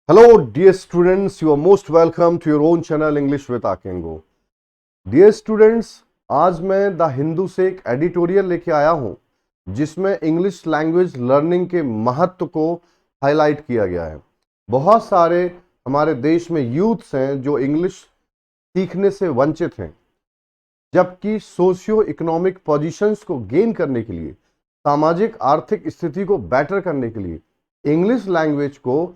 Hello, dear students. You are most welcome to your own channel English with Akengo. Dear students, आज मैं the Hindu से एक editorial लेके आया हूं जिसमें इंग्लिश लैंग्वेज लर्निंग के महत्व को हाईलाइट किया गया है। बहुत सारे हमारे देश में यूथ्स हैं जो इंग्लिश सीखने से वंचित हैं, जबकि सोशियो इकोनॉमिक पोजीशंस को गेन करने के लिए, सामाजिक आर्थिक स्थिति को बेटर करने के लिए इंग्लिश लैंग्वेज को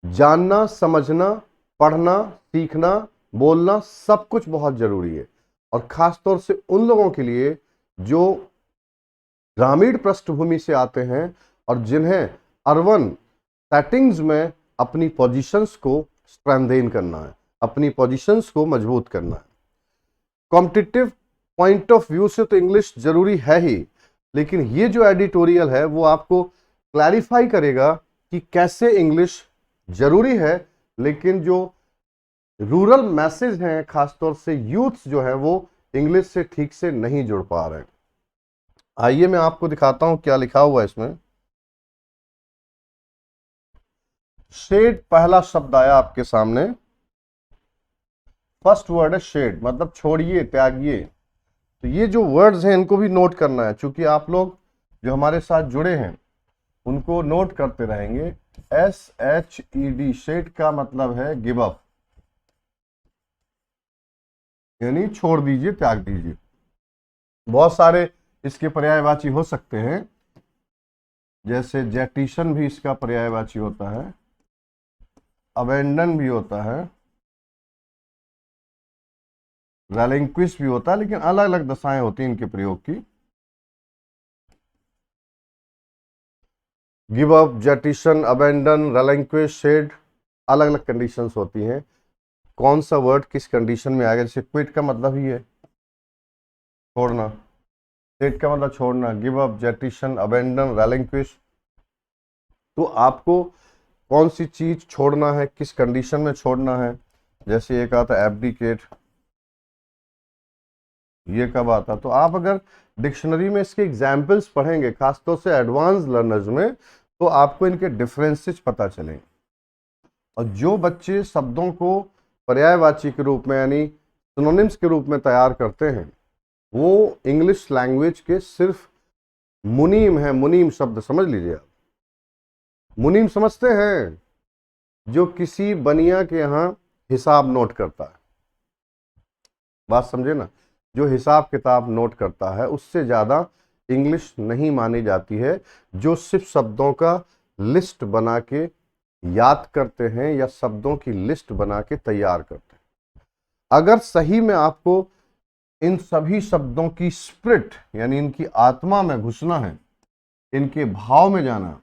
जानना, समझना, पढ़ना, सीखना, बोलना सब कुछ बहुत जरूरी है। और खास तौर से उन लोगों के लिए जो ग्रामीण पृष्ठभूमि से आते हैं और जिन्हें अर्बन सेटिंग्स में अपनी पोजीशंस को स्ट्रेंथेन करना है, अपनी पोजीशंस को मजबूत करना है। कॉम्पिटिटिव पॉइंट ऑफ व्यू से तो इंग्लिश जरूरी है ही, लेकिन ये जो एडिटोरियल है वो आपको क्लैरिफाई करेगा कि कैसे इंग्लिश जरूरी है, लेकिन जो रूरल मैसेज हैं, खासतौर से यूथ्स जो है वो इंग्लिश से ठीक से नहीं जुड़ पा रहे हैं। आइए मैं आपको दिखाता हूं क्या लिखा हुआ है इसमें। शेड पहला शब्द आया आपके सामने। फर्स्ट वर्ड है शेड, मतलब छोड़िए, त्यागिए। तो ये जो वर्ड्स हैं इनको भी नोट करना है, क्योंकि आप लोग जो हमारे साथ जुड़े हैं उनको नोट करते रहेंगे। SHED, शेड का मतलब है गिव अप, यानी छोड़ दीजिए, त्याग दीजिए। बहुत सारे इसके पर्यायवाची हो सकते हैं, जैसे जेटिशन भी इसका पर्यायवाची होता है, अबेंडन भी होता है, रेलिंक्विश भी होता है, लेकिन अलग अलग दशाएं होती हैं इनके प्रयोग की। Give up, jettison, abandon, relinquish, shed, अलग अलग कंडीशंस होती हैं। कौन सा वर्ड किस कंडीशन में आएगा? जैसे क्विट का मतलब ही है छोड़ना, शेड का मतलब छोड़ना, give up, jettison, abandon, relinquish. तो आपको कौन सी चीज छोड़ना है, किस कंडीशन में छोड़ना है। जैसे एक आता है एब्डिकेट, ये कब आता? तो आप अगर डिक्शनरी में इसके एग्जाम्पल्स पढ़ेंगे, खासतौर से एडवांस लर्नर्स में, तो आपको इनके डिफरेंसेस पता चलेंगे। और जो बच्चे शब्दों को पर्यायवाची के रूप में यानी सिनोनिम्स के रूप में तैयार करते हैं, वो इंग्लिश लैंग्वेज के सिर्फ मुनीम है। मुनीम शब्द समझ लीजिए आप। मुनीम समझते हैं? जो किसी बनिया के यहाँ हिसाब नोट करता है, बात समझे ना। जो हिसाब किताब नोट करता है उससे ज्यादा इंग्लिश नहीं मानी जाती है। जो सिर्फ शब्दों का लिस्ट बना के याद करते हैं या शब्दों की लिस्ट बना के तैयार करते हैं। अगर सही में आपको इन सभी शब्दों की स्पिरिट यानी इनकी आत्मा में घुसना है, इनके भाव में जाना,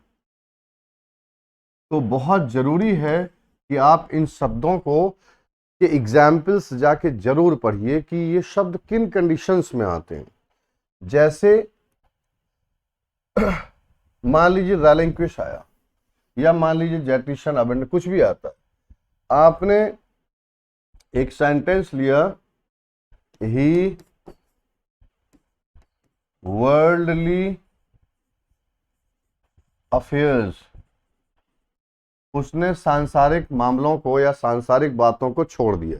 तो बहुत जरूरी है कि आप इन शब्दों को के एग्जाम्पल्स जाके जरूर पढ़िए कि ये शब्द किन कंडीशंस में आते हैं। जैसे मान लीजिए रेलिंक्विश आया, या मान लीजिए जेटिशन, अबेंडन, कुछ भी आता है। आपने एक सेंटेंस लिया, ही वर्ल्डली अफेयर्स, उसने सांसारिक मामलों को या सांसारिक बातों को छोड़ दिया।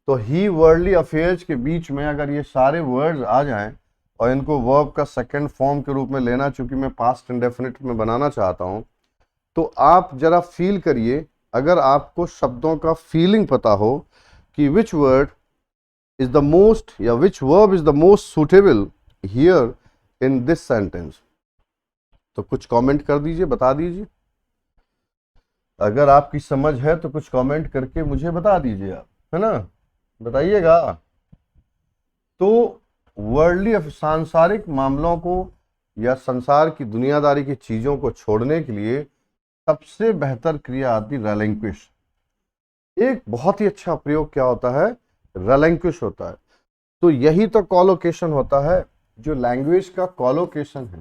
तो ही वर्ल्डली अफेयर्स के बीच में अगर ये सारे वर्ड्स आ जाएं और इनको वर्ब का सेकंड फॉर्म के रूप में लेना, चूंकि मैं पास्ट इंडेफिनिट में बनाना चाहता हूं, तो आप जरा फील करिए। अगर आपको शब्दों का फीलिंग पता हो कि which word is the most या which verb is the most suitable here in this sentence, तो कुछ कमेंट कर दीजिए, बता दीजिए। अगर आपकी समझ है तो कुछ कमेंट करके मुझे बता दीजिए आप, है ना, बताइएगा। तो वर्ल्डली सांसारिक मामलों को या संसार की दुनियादारी की चीजों को छोड़ने के लिए सबसे बेहतर क्रिया आती रेलिंक्विश। एक बहुत ही अच्छा प्रयोग क्या होता है? रेलिंक्विश होता है। तो यही तो कॉलोकेशन होता है, जो लैंग्वेज का कॉलोकेशन है,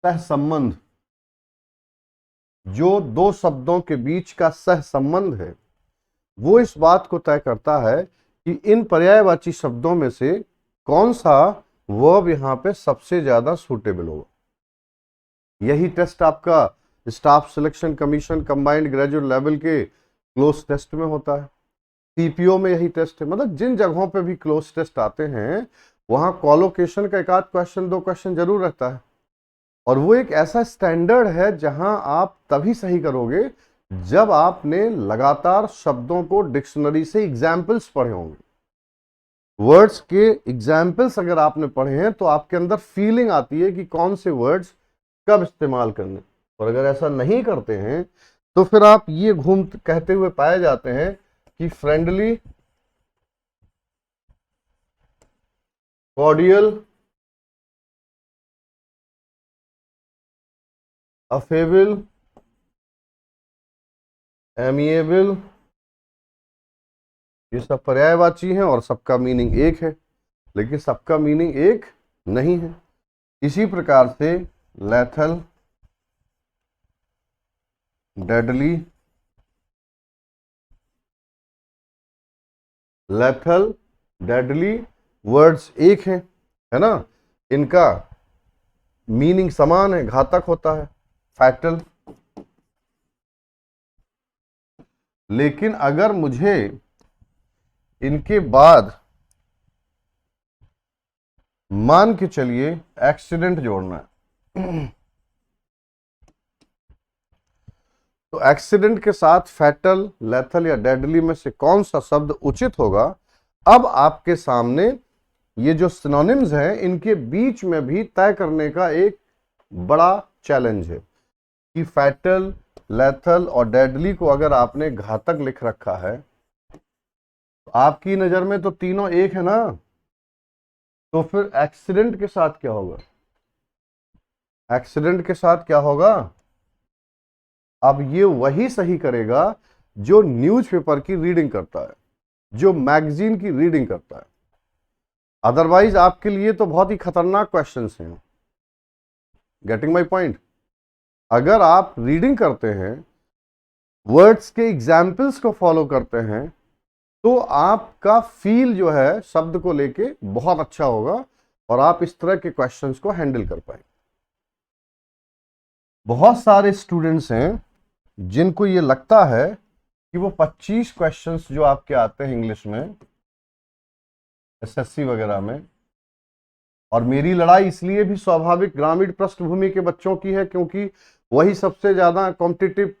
सह संबंध, जो दो शब्दों के बीच का सह संबंध है, वो इस बात को तय करता है कि इन पर्यायवाची शब्दों में से कौन सा वर्ब यहां पे सबसे ज्यादा सूटेबल होगा। यही टेस्ट आपका staff selection commission combined graduate level के क्लोज टेस्ट में होता है, सीपीओ में यही टेस्ट है। मतलब जिन जगहों पे भी क्लोज टेस्ट आते हैं वहां कॉलोकेशन का एक आध क्वेश्चन 2 क्वेश्चन जरूर रहता है, और वो एक ऐसा स्टैंडर्ड है जहां आप तभी सही करोगे जब आपने लगातार शब्दों को डिक्शनरी से एग्जाम्पल्स पढ़े होंगे। वर्ड्स के एग्जाम्पल्स अगर आपने पढ़े हैं तो आपके अंदर फीलिंग आती है कि कौन से वर्ड्स कब इस्तेमाल करने, और अगर ऐसा नहीं करते हैं तो फिर आप ये घूम कहते हुए पाए जाते हैं कि फ्रेंडली, कॉर्डियल, अफेबल, एमिएबल, ये सब पर्यायवाची हैं और सबका मीनिंग एक है, लेकिन सबका मीनिंग एक नहीं है। इसी प्रकार से lethal, deadly, lethal, deadly words एक हैं, है ना, इनका मीनिंग समान है, घातक होता है, फैटल। लेकिन अगर मुझे इनके बाद मान के चलिए एक्सीडेंट जोड़ना है तो एक्सीडेंट के साथ फैटल, लेथल या डेडली में से कौन सा शब्द उचित होगा। अब आपके सामने ये जो सिनोनिम्स हैं इनके बीच में भी तय करने का एक बड़ा चैलेंज है कि फैटल, लेथल और डेडली को अगर आपने घातक लिख रखा है तो आपकी नजर में तो तीनों एक है ना, तो फिर एक्सीडेंट के साथ क्या होगा? एक्सीडेंट के साथ क्या होगा? अब ये वही सही करेगा जो न्यूज़पेपर की रीडिंग करता है, जो मैगजीन की रीडिंग करता है। अदरवाइज आपके लिए तो बहुत ही खतरनाक क्वेश्चंस हैं। Getting my point? अगर आप रीडिंग करते हैं, वर्ड्स के एग्जाम्पल्स को फॉलो करते हैं, तो आपका फील जो है शब्द को लेके बहुत अच्छा होगा और आप इस तरह के क्वेश्चंस को हैंडल कर पाएंगे। बहुत सारे स्टूडेंट्स हैं जिनको ये लगता है कि वो 25 क्वेश्चंस जो आपके आते हैं इंग्लिश में एसएससी वगैरह में, और मेरी लड़ाई इसलिए भी स्वाभाविक ग्रामीण पृष्ठभूमि के बच्चों की है क्योंकि वही सबसे ज्यादा कॉम्पिटिटिव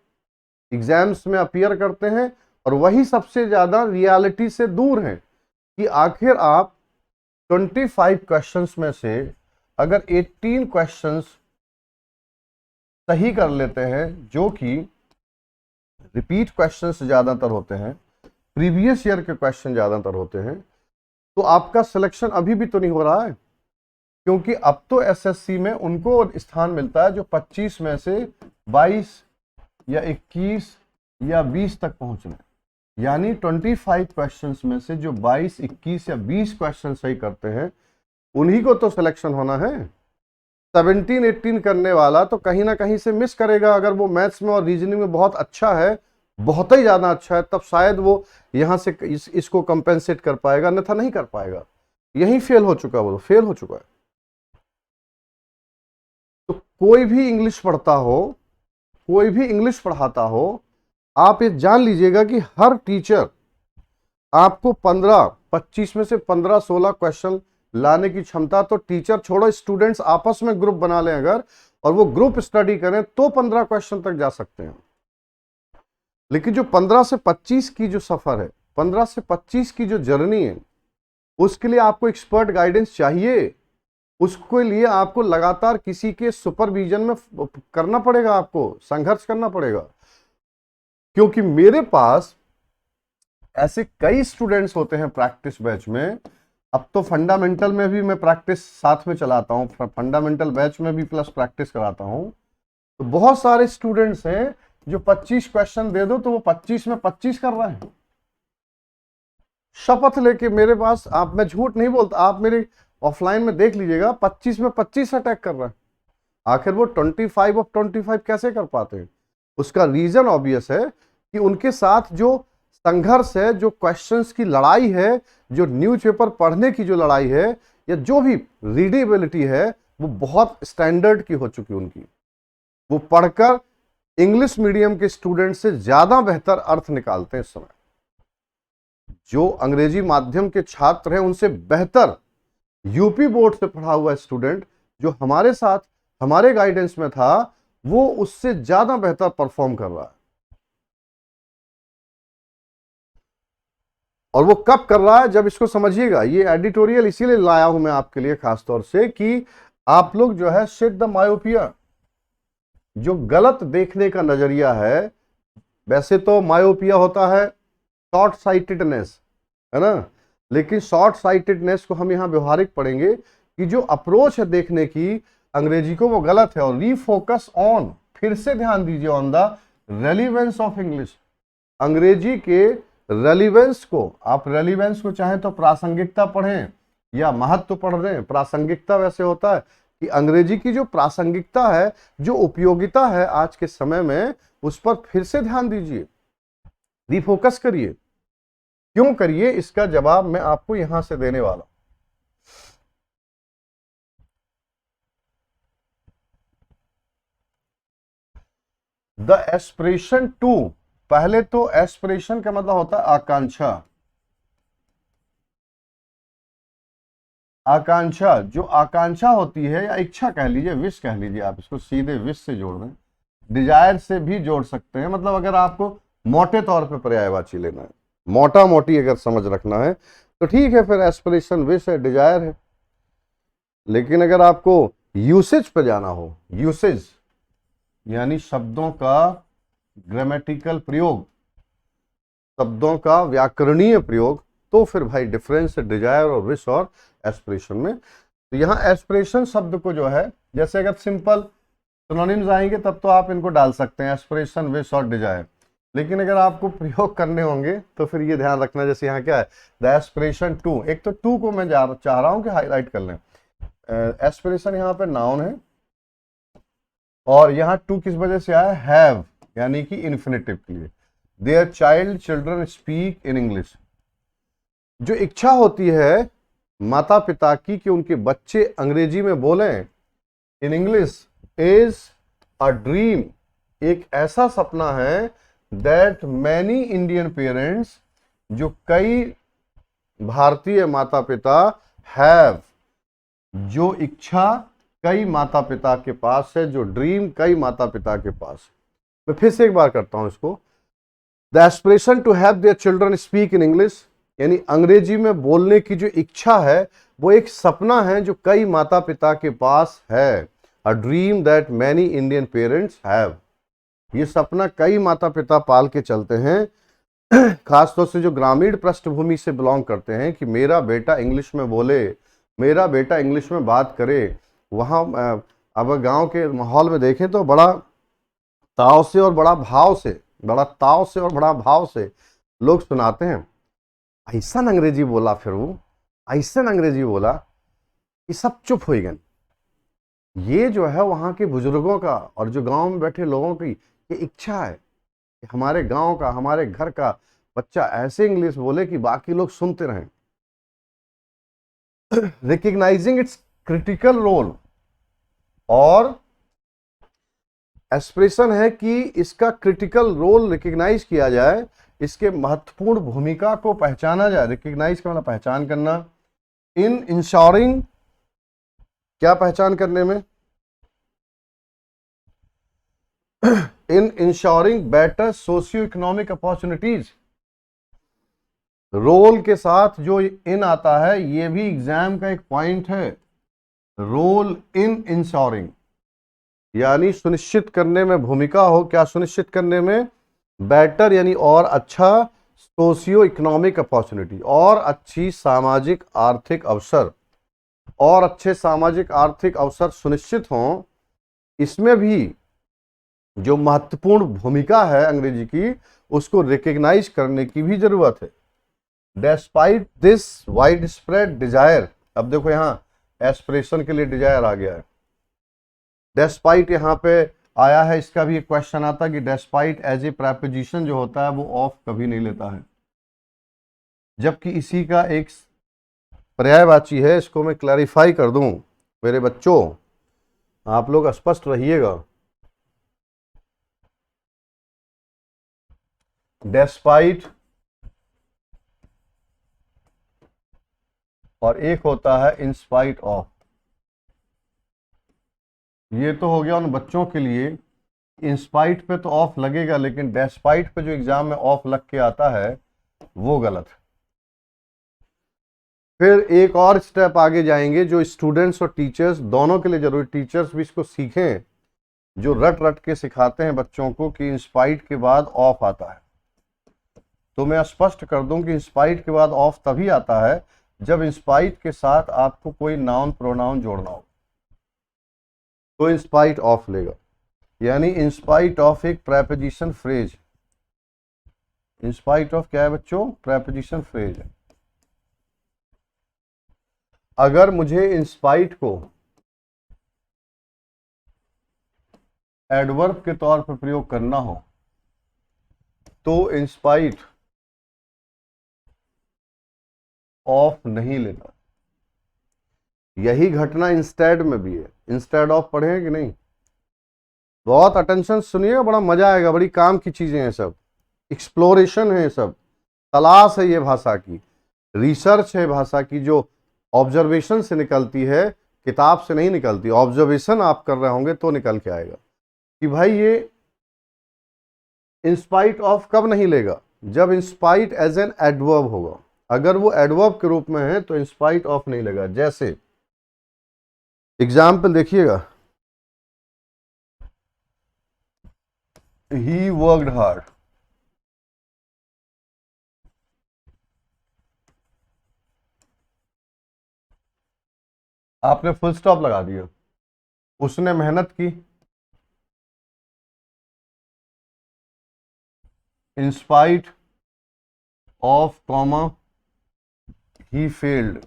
एग्जाम्स में अपीयर करते हैं और वही सबसे ज्यादा रियलिटी से दूर हैं कि आखिर आप 25 क्वेश्चंस में से अगर 18 क्वेश्चंस सही कर लेते हैं, जो कि रिपीट क्वेश्चंस ज्यादातर होते हैं, प्रीवियस ईयर के क्वेश्चन ज्यादातर होते हैं, तो आपका सिलेक्शन अभी भी तो नहीं हो रहा है, क्योंकि अब तो एसएससी में उनको स्थान मिलता है जो 25 में से 22 या 21 या 20 तक पहुंचना है। यानी 25 क्वेश्चंस में से जो 22, 21 या 20 क्वेश्चन सही करते हैं उन्हीं को तो सिलेक्शन होना है। 17, 18 करने वाला तो कहीं ना कहीं से मिस करेगा। अगर वो मैथ्स में और रीजनिंग में बहुत अच्छा है, बहुत ही ज्यादा अच्छा है, तब शायद वो यहां से इसको कंपेंसेट कर पाएगा, अन्यथा नहीं कर पाएगा। यही फेल हो चुका, वो फेल हो चुका है। तो कोई भी इंग्लिश पढ़ता हो, कोई भी इंग्लिश पढ़ाता हो, आप ये जान लीजिएगा कि हर टीचर आपको 25 में से 15-16 क्वेश्चन लाने की क्षमता, तो टीचर छोड़ो, स्टूडेंट्स आपस में ग्रुप बना लें अगर और वो ग्रुप स्टडी करें तो 15 क्वेश्चन तक जा सकते हैं। लेकिन जो 15 से 25 की जो सफर है, 15 से 25 की जो जर्नी है, उसके लिए आपको एक्सपर्ट गाइडेंस चाहिए। उसके लिए आपको लगातार किसी के सुपरविजन में करना पड़ेगा, आपको संघर्ष करना पड़ेगा। क्योंकि मेरे पास ऐसे कई स्टूडेंट्स होते हैं प्रैक्टिस बैच में। अब तो फंडामेंटल में भी मैं प्रैक्टिस साथ में चलाता हूं, फंडामेंटल बैच में भी प्लस प्रैक्टिस कराता हूं। तो बहुत सारे स्टूडेंट्स हैं जो 25 क्वेश्चन दे दो तो वो 25 में 25 कर रहे हैं, शपथ लेके मेरे पास। आप, मैं झूठ नहीं बोलता, आप मेरे ऑफलाइन में देख लीजिएगा, 25 में 25 अटैक कर रहे हैं। आखिर वो 25 ऑफ 25 कैसे कर पाते हैं? उसका रीजन ऑब्वियस है कि उनके साथ जो संघर्ष है, जो क्वेश्चंस की लड़ाई है, जो न्यूज़पेपर पढ़ने की जो लड़ाई है, या जो भी रीडेबिलिटी है, वो बहुत स्टैंडर्ड की हो चुकी उनकी। वो पढ़कर इंग्लिश मीडियम के स्टूडेंट से ज्यादा बेहतर अर्थ निकालते हैं इस समय। जो अंग्रेजी माध्यम के छात्र हैं उनसे बेहतर यूपी बोर्ड से पढ़ा हुआ स्टूडेंट जो हमारे साथ हमारे गाइडेंस में था, वो उससे ज्यादा बेहतर परफॉर्म कर रहा है। और वो कब कर रहा है, जब इसको समझिएगा। ये एडिटोरियल इसीलिए लाया हूं मैं आपके लिए खासतौर से कि आप लोग जो है शेड द मायोपिया, जो गलत देखने का नजरिया है। वैसे तो मायोपिया होता है शॉर्ट साइटेडनेस, है ना, लेकिन शॉर्ट साइटेडनेस को हम यहां व्यवहारिक पढ़ेंगे कि जो अप्रोच है देखने की अंग्रेजी को, वो गलत है। और रीफोकस ऑन, फिर से ध्यान दीजिए, on the relevance of English, अंग्रेजी के रेलिवेंस को। आप रेलिवेंस को चाहें तो प्रासंगिकता पढ़ें या महत्व पढ़ रहे हैं। प्रासंगिकता वैसे होता है कि अंग्रेजी की जो प्रासंगिकता है, जो उपयोगिता है आज के समय में, उस पर फिर से ध्यान दीजिए, रिफोकस करिए। क्यों करिए, इसका जवाब मैं आपको यहां से देने वाला हूं। द एस्पिरेशन टू, पहले तो एस्पिरेशन का मतलब होता है आकांक्षा। आकांक्षा, जो आकांक्षा होती है या इच्छा कह लीजिए, विश कह लीजिए, आप इसको सीधे विश से जोड़ दें, डिजायर से भी जोड़ सकते हैं। मतलब अगर आपको मोटे तौर पे पर्यायवाची लेना है, मोटा मोटी अगर समझ रखना है तो ठीक है, फिर एस्पिरेशन विश है, डिजायर है। लेकिन अगर आपको यूसेज पे जाना हो, यूसेज यानी शब्दों का ग्रामेटिकल प्रयोग, शब्दों का व्याकरणीय प्रयोग, तो फिर भाई डिफरेंस है डिजायर और विश और एस्पिरेशन में। तो यहाँ एस्पिरेशन शब्द को जो है, जैसे अगर सिंपल सिनोनिम्स आएंगे तब तो आप इनको डाल सकते हैं, एस्पिरेशन, विश और डिजायर। लेकिन अगर आपको प्रयोग करने होंगे तो फिर ये ध्यान रखना, जैसे यहाँ क्या है, द एस्पिरेशन टू। एक तो टू को मैं चाह रहा हूं कि हाईलाइट कर लें। एस्पिरेशन यहाँ पे नाउन है, और यहाँ टू किस वजह से आया, हैव, यानी कि इन्फिनेटिव के लिए। Their child, children speak in English. जो इच्छा होती है माता पिता की कि उनके बच्चे अंग्रेजी में बोलें, in English, is a dream, एक ऐसा सपना है, दैट मैनी इंडियन पेरेंट्स, जो कई भारतीय माता पिता, हैव, जो इच्छा कई माता पिता के पास है, जो ड्रीम कई माता पिता के पास है। मैं फिर से एक बार करता हूं इसको। The aspiration to have their children speak in English, यानी अंग्रेजी में बोलने की जो इच्छा है, वो एक सपना है जो कई माता पिता के पास है। A dream that many Indian parents have, ये सपना कई माता पिता पाल के चलते हैं, खासतौर से जो ग्रामीण पृष्ठभूमि से बिलोंग करते हैं, कि मेरा बेटा इंग्लिश में बोले, मेरा बेटा इंग्लिश में बात करे। वहाँ अब गांव के माहौल में देखें तो बड़ा ताव से और बड़ा भाव से, बड़ा ताव से और बड़ा भाव से लोग सुनाते हैं, ऐसा अंग्रेजी बोला, फिर वो ऐसा अंग्रेजी बोला कि सब चुप हो गए। ये जो है वहाँ के बुजुर्गों का और जो गांव में बैठे लोगों की ये इच्छा है कि हमारे गांव का, हमारे घर का बच्चा ऐसे इंग्लिश बोले कि बाकी लोग सुनते रहें। रिकग्नाइजिंग इट्स क्रिटिकल रोल, और एस्पिरेशन है कि इसका क्रिटिकल रोल रिकग्नाइज किया जाए, इसके महत्वपूर्ण भूमिका को पहचाना जाए। रिकग्नाइज का मतलब पहचान करना। इन इंश्योरिंग, क्या पहचान करने में, in ensuring better socio economic opportunities. Role के साथ जो इन आता है, ये भी एग्जाम का एक पॉइंट है। रोल इन इंश्योरिंग यानी सुनिश्चित करने में भूमिका हो, क्या सुनिश्चित करने में, बेटर यानी और अच्छा, सोशियो इकोनॉमिक अपॉर्चुनिटी और अच्छी सामाजिक आर्थिक अवसर, और अच्छे सामाजिक आर्थिक अवसर सुनिश्चित हों। इसमें भी जो महत्वपूर्ण भूमिका है अंग्रेजी की, उसको रिकग्नाइज करने की भी जरूरत है। Despite this widespread desire, अब देखो यहां एस्पिरेशन के लिए डिजायर आ गया है। डेस्पाइट यहां पे आया है, इसका भी एक क्वेश्चन आता है कि डेस्पाइट एज ए प्रेपोजिशन जो होता है वो ऑफ कभी नहीं लेता है, जबकि इसी का एक पर्यायवाची है। इसको मैं क्लैरिफाई कर दूं मेरे बच्चों, आप लोग स्पष्ट रहिएगा। डेस्पाइट, और एक होता है इन स्पाइट ऑफ। ये तो हो गया उन बच्चों के लिए। इंस्पाइट पे तो ऑफ लगेगा, लेकिन डेस्पाइट पे जो एग्जाम में ऑफ लग के आता है वो गलत है। फिर एक और स्टेप आगे जाएंगे जो स्टूडेंट्स और टीचर्स दोनों के लिए जरूरी, टीचर्स भी इसको सीखें, जो रट रट के सिखाते हैं बच्चों को कि इंस्पाइट के बाद ऑफ आता है। तो मैं स्पष्ट कर दूं कि इंस्पाइट के बाद ऑफ तभी आता है जब इंस्पाइट के साथ आपको कोई नाउन प्रोनाउन जोड़ना हो, तो इंस्पाइट ऑफ लेगा। यानी इंस्पाइट ऑफ एक प्रेपोजिशन फ्रेज। इंस्पाइट ऑफ क्या है बच्चों? प्रेपोजिशन फ्रेज है। अगर मुझे इंस्पाइट को एडवर्ब के तौर पर प्रयोग करना हो तो इंस्पाइट ऑफ नहीं लेना। यही घटना इंस्टेड में भी है। इंस्टेड ऑफ पढ़े हैं कि नहीं? बहुत अटेंशन सुनिएगा, बड़ा मजा आएगा, बड़ी काम की चीजें हैं सब, एक्सप्लोरेशन है सब, तलाश है ये भाषा की, रिसर्च है भाषा की, जो ऑब्जर्वेशन से निकलती है, किताब से नहीं निकलती। ऑब्जर्वेशन आप कर रहे होंगे तो निकल के आएगा कि भाई ये इंस्पाइट ऑफ कब नहीं लेगा? जब इंस्पाइट एज एन एडवर्ब होगा। अगर वो एडवर्ब के रूप में है तो इंस्पाइट ऑफ नहीं लेगा। जैसे एग्जाम्पल देखिएगा, ही वर्कड हार्ड। आपने फुल स्टॉप लगा दिया, उसने मेहनत की। In spite of comma he failed.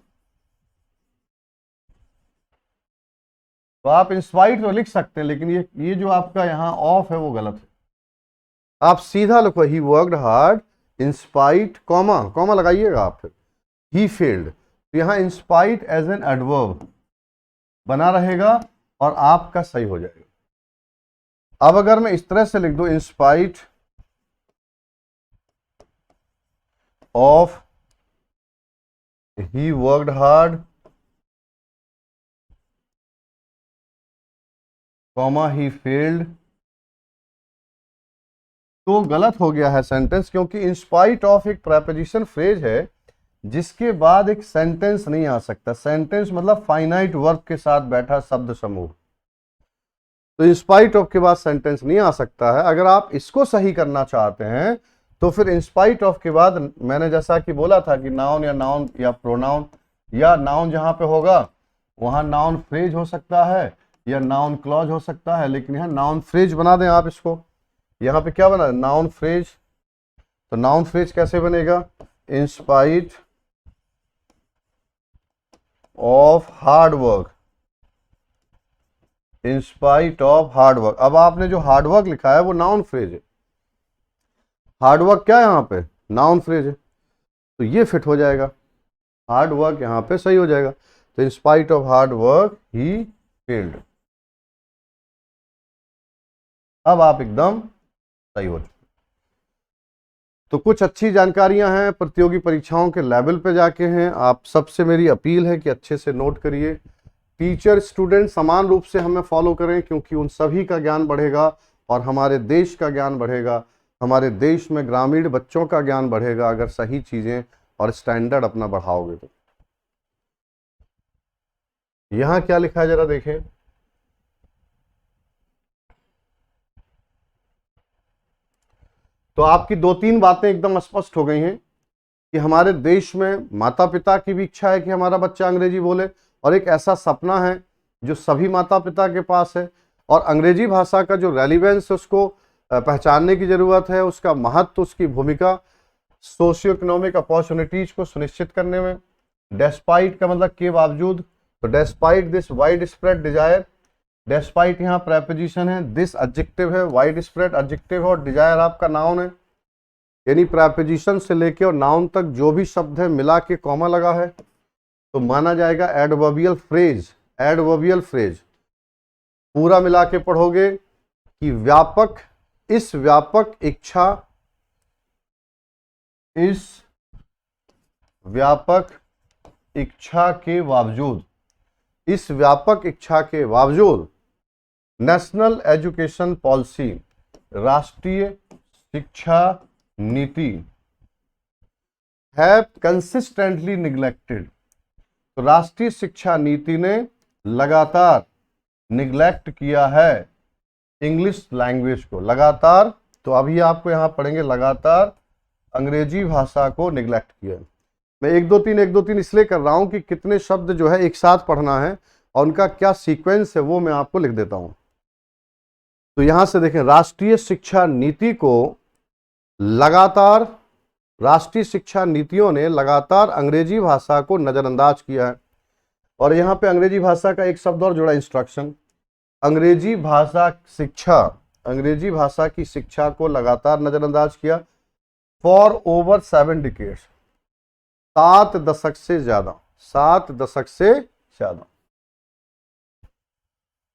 तो आप इंस्पाइट तो लिख सकते हैं, लेकिन ये जो आपका यहां ऑफ है वो गलत है। आप सीधा लिखो he worked hard in spite comma, comma लगाइएगा आप, फिर ही फेल्ड। तो यहां इंस्पाइट एज एन एडवर्ब बना रहेगा और आपका सही हो जाएगा। अब अगर मैं इस तरह से लिख दूं, in spite of he worked hard comma he failed, तो गलत हो गया है सेंटेंस, क्योंकि इंस्पाइट ऑफ एक प्रेपोजिशन फ्रेज है जिसके बाद एक सेंटेंस नहीं आ सकता। सेंटेंस मतलब फाइनाइट वर्ब के साथ बैठा शब्द समूह। तो इंस्पाइट ऑफ के बाद सेंटेंस नहीं आ सकता है। अगर आप इसको सही करना चाहते हैं तो फिर इंस्पाइट ऑफ के बाद, मैंने जैसा कि बोला था कि नाउन या प्रोनाउन या नाउन जहां पे होगा वहां नाउन फ्रेज हो सकता है या नाउन क्लॉज हो सकता है, लेकिन यहां नाउन फ्रेज बना दें आप इसको। यहां पे क्या बना? Noun phrase. तो नाउन फ्रेज कैसे बनेगा? In spite of hard work, in spite of hard work. अब आपने जो हार्ड वर्क लिखा है वो नाउन फ्रेज है। हार्ड वर्क क्या है यहां पे? नाउन फ्रेज है, तो ये फिट हो जाएगा, हार्ड वर्क यहां पे सही हो जाएगा। तो in spite of hard work he failed. अब आप एकदम सही हो चुके। तो कुछ अच्छी जानकारियां हैं, प्रतियोगी परीक्षाओं के लेवल पे जाके हैं। आप सबसे मेरी अपील है कि अच्छे से नोट करिए। टीचर स्टूडेंट समान रूप से हमें फॉलो करें, क्योंकि उन सभी का ज्ञान बढ़ेगा और हमारे देश का ज्ञान बढ़ेगा। हमारे देश में ग्रामीण बच्चों का ज्ञान बढ़ेगा अगर सही चीजें और स्टैंडर्ड अपना बढ़ाओगे तो। यहां क्या लिखा है जरा देखें। तो आपकी दो तीन बातें एकदम स्पष्ट हो गई हैं कि हमारे देश में माता पिता की भी इच्छा है कि हमारा बच्चा अंग्रेजी बोले, और एक ऐसा सपना है जो सभी माता पिता के पास है। और अंग्रेजी भाषा का जो रेलिवेंस है उसको पहचानने की जरूरत है, उसका महत्व, उसकी भूमिका सोशियो इकोनॉमिक अपॉर्चुनिटीज को सुनिश्चित करने में। डेस्पाइट का मतलब के बावजूद, तो despite this widespread desire, despite यहाँ प्रेपोजिशन है, दिस एडजेक्टिव है, वाइड स्प्रेड एडजेक्टिव है और डिजायर आपका नाउन है। यानी प्रेपोजिशन से लेके और नाउन तक जो भी शब्द है मिला के कॉमा लगा है तो माना जाएगा एडवर्बियल फ्रेज। एडवर्बियल फ्रेज पूरा मिला के पढ़ोगे कि व्यापक, इस व्यापक इच्छा इस व्यापक इच्छा के बावजूद, इस व्यापक इच्छा के बावजूद नेशनल एजुकेशन पॉलिसी, राष्ट्रीय शिक्षा नीति हैव कंसिस्टेंटली निग्लेक्टेड, तो राष्ट्रीय शिक्षा नीति ने लगातार निग्लेक्ट किया है इंग्लिश लैंग्वेज को, लगातार। तो अभी आपको यहां पढ़ेंगे लगातार अंग्रेजी भाषा को निग्लेक्ट किया। मैं एक दो तीन इसलिए कर रहा हूं कि कितने शब्द जो है एक साथ पढ़ना है और उनका क्या सीक्वेंस है वो मैं आपको लिख देता हूं। तो यहां से देखें, राष्ट्रीय शिक्षा नीति को लगातार, राष्ट्रीय शिक्षा नीतियों ने लगातार अंग्रेजी भाषा को नजरअंदाज किया है। और यहां पे अंग्रेजी भाषा का एक शब्द और जुड़ा, इंस्ट्रक्शन। अंग्रेजी भाषा शिक्षा, अंग्रेजी भाषा की शिक्षा को लगातार नजरअंदाज किया फॉर ओवर 7 डिकेड्स, 7 दशक से ज्यादा, 7 दशक से ज्यादा।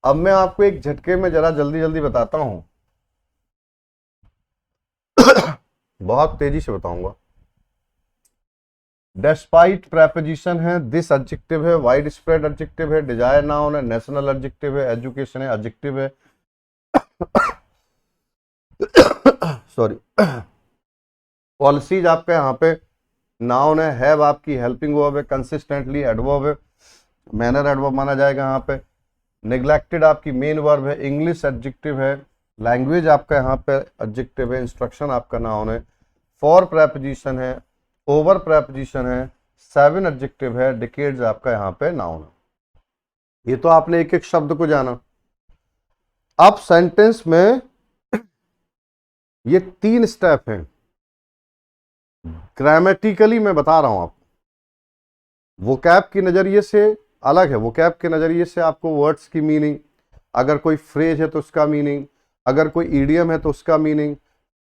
अब मैं आपको एक झटके में जरा जल्दी जल्दी बताता हूं, बहुत तेजी से बताऊंगा। डेस्पाइट प्रेपोजिशन है, दिस एडजेक्टिव है, वाइड स्प्रेड एडजेक्टिव है, डिजायर नाउन है, नेशनल एडजेक्टिव है, एजुकेशन है एडजेक्टिव है, सॉरी, पॉलिसीज आपका यहाँ पे नाउन है, हैव आपकी हेल्पिंग वर्ब है, कंसिस्टेंटली एडवर्ब है, मैनर एडवर्ब माना जाएगा यहाँ पे, नेग्लेक्टेड आपकी मेन वर्ब है, इंग्लिश एडजेक्टिव है, लैंग्वेज आपका यहाँ पे एडजेक्टिव है, इंस्ट्रक्शन आपका नाउन है, फॉर प्रेपोजिशन है, ओवर प्रेपोजिशन है, 7 एडजेक्टिव है, डिकेड्स आपका यहाँ पे नाउन है। ये तो आपने एक एक शब्द को जाना। अब सेंटेंस में ये 3 स्टेप हैं, ग्रामेटिकली मैं बता रहा हूं आपको। वोकैब के नजरिए से अलग है, वोकैब के नजरिए से आपको वर्ड्स की मीनिंग, अगर कोई फ्रेज है तो उसका मीनिंग, अगर कोई ईडियम है तो उसका मीनिंग।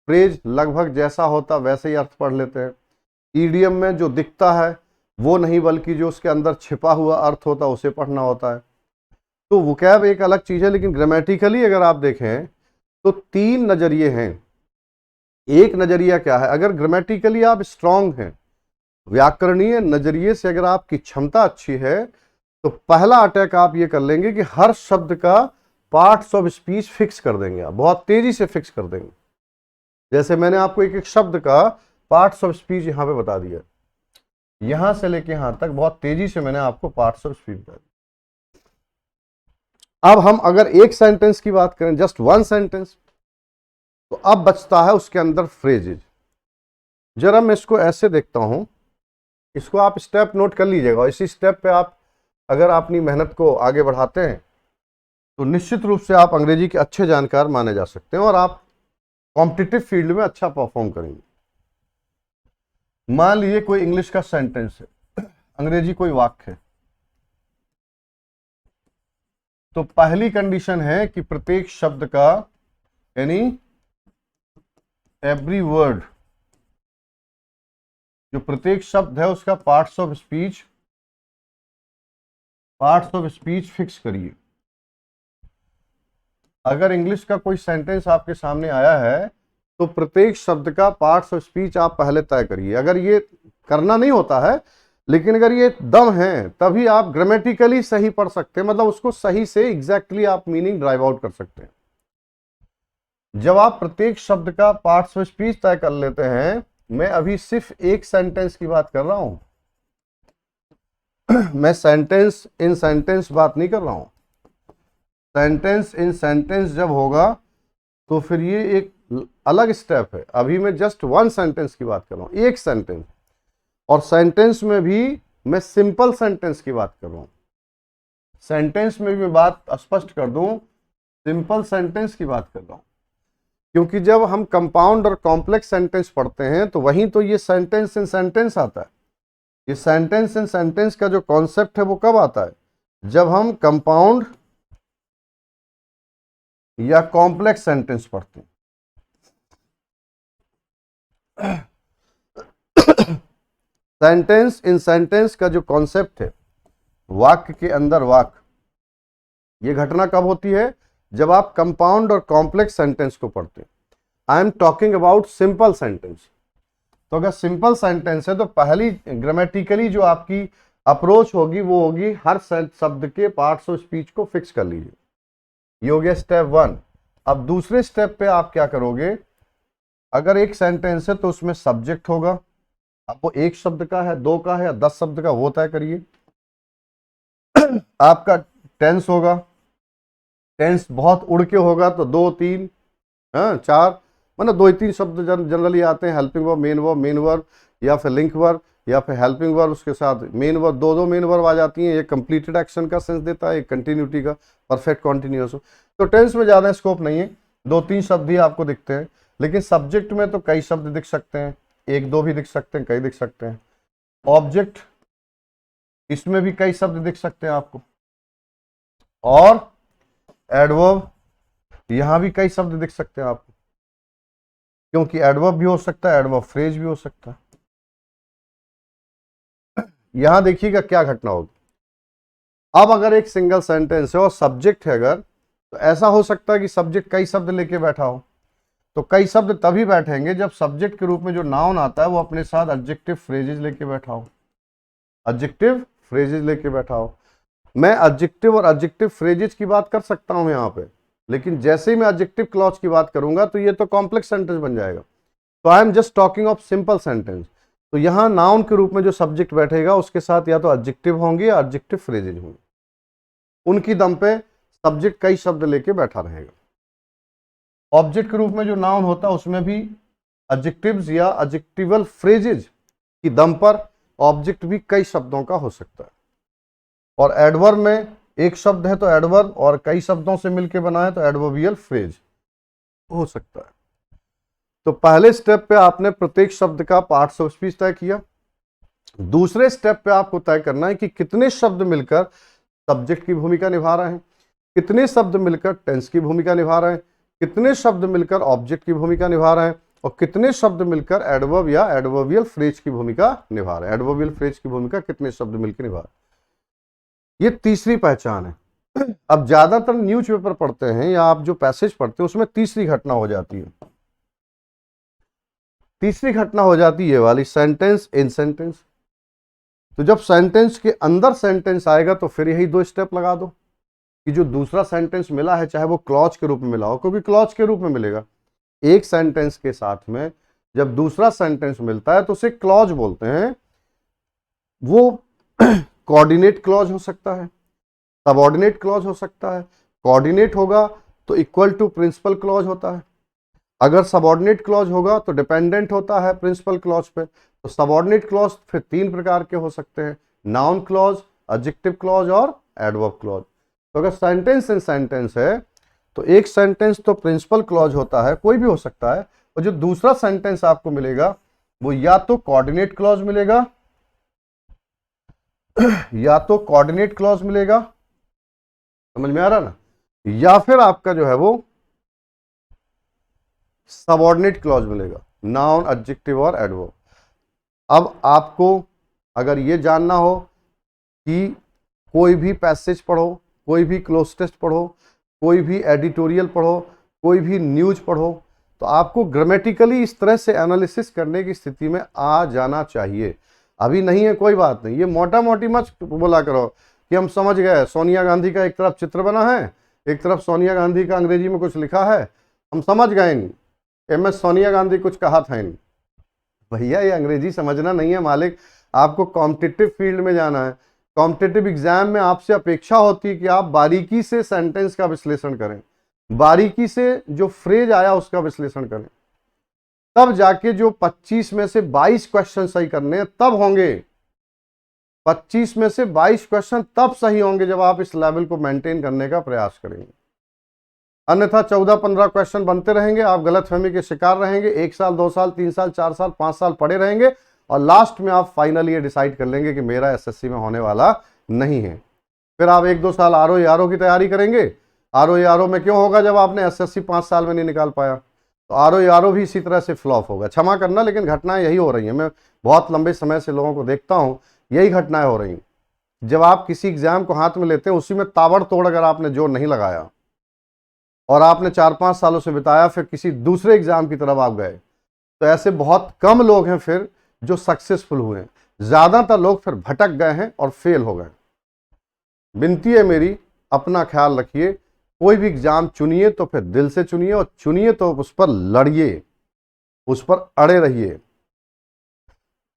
फ्रेज लगभग जैसा होता वैसे ही अर्थ पढ़ लेते हैं, ईडियम में जो दिखता है वो नहीं बल्कि जो उसके अंदर छिपा हुआ अर्थ होता है उसे पढ़ना होता है। तो वोकैब एक अलग चीज है, लेकिन ग्रामेटिकली अगर आप देखें तो 3 नजरिए हैं। एक नजरिया क्या है, अगर ग्रामेटिकली आप स्ट्रांग हैं, व्याकरणीय नजरिए से अगर आपकी क्षमता अच्छी है, तो पहला अटैक आप ये कर लेंगे कि हर शब्द का पार्ट्स ऑफ स्पीच फिक्स कर देंगे, आप बहुत तेजी से फिक्स कर देंगे। जैसे मैंने आपको एक एक शब्द का पार्ट्स ऑफ स्पीच यहां पे बता दिया, यहां से लेके यहां तक बहुत तेजी से मैंने आपको पार्ट्स ऑफ स्पीच बता दिया। अब हम अगर एक सेंटेंस की बात करें, जस्ट 1 सेंटेंस, तो अब बचता है उसके अंदर फ्रेजेज। जरा मैं इसको ऐसे देखता हूं, इसको आप स्टेप नोट कर लीजिएगा। इसी स्टेप पे आप अगर अपनी मेहनत को आगे बढ़ाते हैं तो निश्चित रूप से आप अंग्रेजी के अच्छे जानकार माने जा सकते हैं और आप कॉम्पिटिटिव फील्ड में अच्छा परफॉर्म करेंगे। मान लीजिए कोई इंग्लिश का सेंटेंस है, अंग्रेजी कोई वाक्य है, तो पहली कंडीशन है कि प्रत्येक शब्द का, यानी एवरी वर्ड, जो प्रत्येक शब्द है उसका पार्ट्स ऑफ स्पीच फिक्स करिए। अगर इंग्लिश का कोई सेंटेंस आपके सामने आया है तो प्रत्येक शब्द का पार्ट्स ऑफ स्पीच आप पहले तय करिए। अगर ये करना नहीं होता है, लेकिन अगर ये दम है, तभी आप ग्रामेटिकली सही पढ़ सकते हैं, मतलब उसको सही से एग्जैक्टली आप मीनिंग ड्राइव आउट कर सकते हैं। जब आप प्रत्येक शब्द का पार्ट्स ऑफ स्पीच तय कर लेते हैं, मैं अभी सिर्फ एक सेंटेंस की बात कर रहा हूं, मैं सेंटेंस इन सेंटेंस बात नहीं कर रहा हूं। सेंटेंस इन सेंटेंस जब होगा तो फिर ये एक अलग स्टेप है। अभी मैं जस्ट 1 सेंटेंस की बात कर रहा हूं, एक सेंटेंस, और सेंटेंस में भी मैं सिंपल सेंटेंस की बात कर रहा हूं। सेंटेंस में भी मैं बात स्पष्ट कर दूं, सिंपल सेंटेंस की बात कर रहा हूं, क्योंकि जब हम कंपाउंड और कॉम्प्लेक्स सेंटेंस पढ़ते हैं तो वहीं तो ये सेंटेंस इन सेंटेंस आता है। ये सेंटेंस इन सेंटेंस का जो कॉन्सेप्ट है वो कब आता है, जब हम कंपाउंड या कॉम्प्लेक्स सेंटेंस पढ़ते हैं। सेंटेंस इन सेंटेंस का जो कॉन्सेप्ट है, वाक्य के अंदर वाक्य, ये घटना कब होती है, जब आप कंपाउंड और कॉम्प्लेक्स सेंटेंस को पढ़ते हैं। I am talking about simple sentence. तो अगर सिंपल सेंटेंस है तो पहली ग्रामेटिकली जो आपकी अप्रोच होगी वो होगी हर शब्द के पार्ट्स ऑफ स्पीच को फिक्स कर लीजिए। ये हो गया स्टेप 1। अब दूसरे स्टेप पे आप क्या करोगे, अगर एक सेंटेंस है तो उसमें सब्जेक्ट होगा, अब वो एक शब्द का है, 2 का है या 10 शब्द का, वो तय करिए। आपका टेंस होगा, टेंस बहुत उड़ के होगा तो 2 3 4, मतलब 2 ही 3 शब्द जनरली आते हैं, हेल्पिंग वर्ब, मेन वर्ब या फिर लिंक वर्ब या फिर हेल्पिंग वर्ब उसके साथ मेन वर्ब, 2 मेन वर्ब आ जाती हैं। एक कंप्लीटेड एक्शन का सेंस देता है, एक कंटिन्यूटी का, परफेक्ट कॉन्टिन्यूअस। तो टेंस में ज़्यादा स्कोप नहीं है, 2 3 शब्द ही आपको दिखते हैं। लेकिन सब्जेक्ट में तो कई शब्द दिख सकते हैं, 1 2 भी दिख सकते हैं, कई दिख सकते हैं। ऑब्जेक्ट, इसमें भी कई शब्द दिख सकते हैं आपको। और एडवर्ब, यहां भी कई शब्द दिख सकते हैं आपको, क्योंकि एडवर्ब भी हो सकता है, एडवर्ब फ्रेज भी हो सकता है। यहां देखिएगा क्या घटना होगी। अब अगर एक सिंगल सेंटेंस है और सब्जेक्ट है अगर, तो ऐसा हो सकता है कि सब्जेक्ट कई शब्द लेके बैठा हो। तो कई शब्द तभी बैठेंगे जब सब्जेक्ट के रूप में जो नाउन आता है वो अपने साथ एडजेक्टिव फ्रेजेस लेके बैठा हो, एडजेक्टिव फ्रेजेस लेके बैठा हो। मैं एडजेक्टिव और एडजेक्टिव फ्रेजेस की बात कर सकता हूं यहां पे, लेकिन जैसे ही मैं एडजेक्टिव क्लॉज की बात करूंगा तो ये तो कॉम्प्लेक्स सेंटेंस बन जाएगा। तो I am just talking of simple sentence. तो यहां नाउन के रूप में जो सब्जेक्ट बैठेगा उसके साथ या तो एडजेक्टिव होंगे या एडजेक्टिव फ्रेजेज होंगे, उनकी दम पे सब्जेक्ट कई शब्द लेके बैठा रहेगा। ऑब्जेक्ट के रूप में जो नाउन होता है उसमें भी एडजेक्टिव्स या एडजेक्टिवल फ्रेजेज की दम पर ऑब्जेक्ट भी कई शब्दों का हो सकता है। और एडवर्ब में एक शब्द है तो एडवर्ब, और कई शब्दों से मिलकर बना है तो एडवर्बियल फ्रेज हो सकता है। तो पहले स्टेप पे आपने प्रत्येक शब्द का पार्ट्स ऑफ स्पीच तय किया। दूसरे स्टेप पे आपको तय करना है कि कितने शब्द मिलकर सब्जेक्ट की भूमिका निभा रहे हैं, कितने शब्द मिलकर टेंस की भूमिका निभा रहे हैं, कितने शब्द मिलकर ऑब्जेक्ट की भूमिका निभा रहे हैं, और कितने शब्द मिलकर एडवर्ब या एडवर्बियल फ्रेज की भूमिका निभा रहे हैं। एडवर्बियल फ्रेज की भूमिका कितने शब्द मिलकर निभा रहे हैं, ये तीसरी पहचान है। अब ज्यादातर न्यूज़पेपर पढ़ते हैं या आप जो पैसेज पढ़ते हैं उसमें तीसरी घटना हो जाती है। तीसरी घटना हो जाती है ये वाली, सेंटेंस इन सेंटेंस। तो जब सेंटेंस के अंदर सेंटेंस आएगा तो फिर यही 2 स्टेप लगा दो कि जो दूसरा सेंटेंस मिला है चाहे वो क्लॉज के रूप में मिला हो, क्योंकि क्लॉज के रूप में मिलेगा। एक सेंटेंस के साथ में जब दूसरा सेंटेंस मिलता है तो उसे क्लॉज बोलते हैं। वो कोऑर्डिनेट क्लॉज हो सकता है, सबऑर्डिनेट क्लॉज हो सकता है। कोऑर्डिनेट होगा तो इक्वल टू प्रिंसिपल क्लॉज होता है, अगर सबऑर्डिनेट क्लॉज होगा तो डिपेंडेंट होता है प्रिंसिपल क्लॉज पे। तो सबऑर्डिनेट क्लॉज फिर 3 प्रकार के हो सकते हैं, नाउन क्लॉज, एडजेक्टिव क्लॉज और एडवर्ब क्लॉज। तो अगर सेंटेंस इन सेंटेंस है तो एक सेंटेंस तो प्रिंसिपल क्लॉज होता है, कोई भी हो सकता है, और जो दूसरा सेंटेंस आपको मिलेगा वो या तो कोऑर्डिनेट क्लॉज मिलेगा या तो कोऑर्डिनेट क्लॉज मिलेगा, समझ में आ रहा ना, या फिर आपका जो है वो सबऑर्डिनेट क्लॉज मिलेगा, नाउन, एडजेक्टिव और एडवर्ब। अब आपको अगर ये जानना हो कि कोई भी पैसेज पढ़ो, कोई भी क्लोज टेस्ट पढ़ो, कोई भी एडिटोरियल पढ़ो, कोई भी न्यूज पढ़ो, तो आपको ग्रामेटिकली इस तरह से एनालिसिस करने की स्थिति में आ जाना चाहिए। अभी नहीं है कोई बात नहीं, ये मोटा मोटी मत बोला करो कि हम समझ गए, सोनिया गांधी का एक तरफ चित्र बना है, एक तरफ सोनिया गांधी का अंग्रेजी में कुछ लिखा है, हम समझ गए नहीं, MS सोनिया गांधी कुछ कहा था नहीं। भैया ये अंग्रेजी समझना नहीं है मालिक, आपको कॉम्पिटिटिव फील्ड में जाना है। कॉम्पिटिटिव एग्जाम में आपसे अपेक्षा होती है कि आप बारीकी से सेंटेंस का विश्लेषण करें, बारीकी से जो फ्रेज आया उसका विश्लेषण करें, तब जाके जो 25 में से 22 क्वेश्चन सही करने हैं तब होंगे। 25 में से 22 क्वेश्चन तब सही होंगे जब आप इस लेवल को मेंटेन करने का प्रयास करेंगे। अन्यथा 14-15 क्वेश्चन बनते रहेंगे, आप गलतफहमी के शिकार रहेंगे, 1 साल 2 साल 3 साल 4 साल 5 साल पढ़े रहेंगे, और लास्ट में आप फाइनली ये डिसाइड कर लेंगे कि मेरा SSC में होने वाला नहीं है। फिर आप 1-2 साल RO की तैयारी करेंगे। RO में क्यों होगा जब आपने SSC 5 साल में नहीं निकाल पाया, तो RO भी इसी तरह से फ्लॉप होगा। क्षमा करना, लेकिन घटनाएं यही हो रही हैं। मैं बहुत लंबे समय से लोगों को देखता हूं, यही घटनाएं हो रही हैं। जब आप किसी एग्जाम को हाथ में लेते हैं उसी में ताबड़तोड़ अगर आपने जोर नहीं लगाया और आपने 4-5 सालों से बिताया, फिर किसी दूसरे एग्जाम की तरफ आप गए, तो ऐसे बहुत कम लोग हैं फिर जो सक्सेसफुल हुए हैं, ज्यादातर लोग फिर भटक गए हैं और फेल हो गए। विनती है मेरी, अपना ख्याल रखिए, कोई भी एग्जाम चुनिए तो फिर दिल से चुनिए, और चुनिए तो उस पर लड़िए, उस पर अड़े रहिए।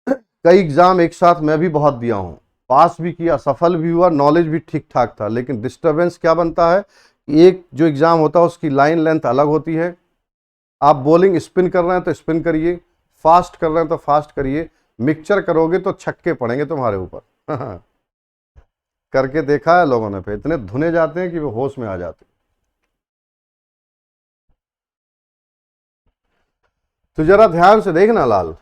कई एग्जाम एक साथ मैं भी बहुत दिया हूं, पास भी किया, सफल भी हुआ, नॉलेज भी ठीक ठाक था, लेकिन डिस्टरबेंस क्या बनता है कि एक जो एग्जाम होता है उसकी लाइन लेंथ अलग होती है। आप बॉलिंग स्पिन कर रहे हैं तो स्पिन करिए, फास्ट कर रहे हैं तो फास्ट करिए, मिक्सचर करोगे तो छक्के पड़ेंगे तुम्हारे ऊपर। करके देखा है लोगों ने, फिर इतने धुने जाते हैं कि वो होश में आ जाते हैं। तो जरा ध्यान से देखना लाल,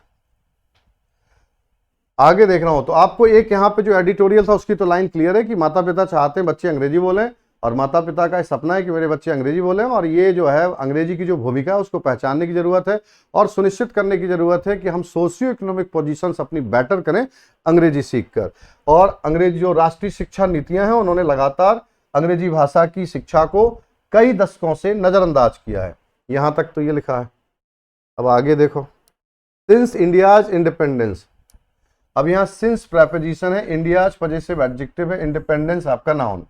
आगे देखना हो तो आपको एक यहाँ पे जो एडिटोरियल था उसकी तो लाइन क्लियर है कि माता पिता चाहते हैं बच्चे अंग्रेजी बोलें, और माता पिता का सपना है कि मेरे बच्चे अंग्रेजी बोलें, और ये जो है अंग्रेजी की जो भूमिका है उसको पहचानने की जरूरत है और सुनिश्चित करने की जरूरत है कि हम सोशियो इकोनॉमिक पोजीशंस अपनी बेटर करें अंग्रेजी सीखकर। और अंग्रेजी जो राष्ट्रीय शिक्षा नीतियां हैं उन्होंने लगातार अंग्रेजी भाषा की शिक्षा को कई दशकों से नजरअंदाज किया है। यहां तक तो ये लिखा है। अब आगे देखो, सिंस इंडियाज इंडिपेंडेंस, अब यहां सिंस प्रेपोजिशन है, इंडियाज पजेसिव एडजेक्टिव है, इंडिपेंडेंस आपका नाउन।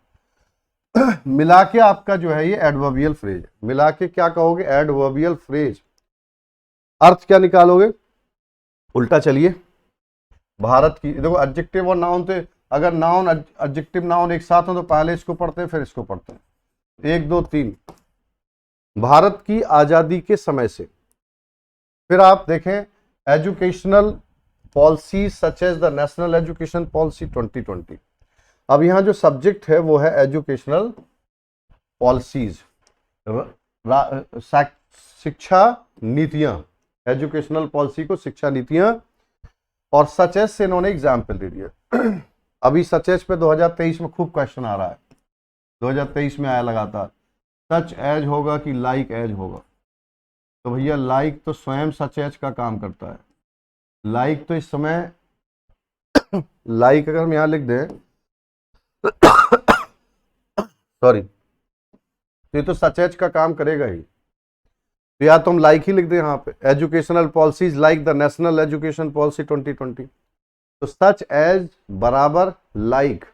मिला के आपका जो है ये एडवर्बियल फ्रेज, मिला के क्या कहोगे, एडवर्बियल फ्रेज। अर्थ क्या निकालोगे, उल्टा चलिए, भारत की, देखो एडजेक्टिव और नाउन थे, अगर नाउन एडजेक्टिव नाउन एक साथ हो तो पहले इसको पढ़ते हैं फिर इसको पढ़ते हैं, 1 2 3। भारत की आजादी के समय से, फिर आप देखें educational policy such as the national education policy 2020। अब यहां जो सब्जेक्ट है वो है एजुकेशनल पॉलिसीज, शिक्षा नीतियां, एजुकेशनल पॉलिसी को शिक्षा नीतियां, और सच एज से इन्होंने एग्जाम्पल दे दिया। अभी सच एज पे 2023 में खूब क्वेश्चन आ रहा है, 2023 में आया लगातार, सच एज होगा कि लाइक एज होगा। तो भैया लाइक तो स्वयं सच एज का काम करता है, लाइक तो इस समय लाइक अगर हम यहां लिख दें सॉरी, तो ये तो सच एज का काम करेगा ही, तो या तो हम लाइक ही लिख दें यहाँ पे, educational policies like the national education policy 2020, तो सच एज बराबर लाइक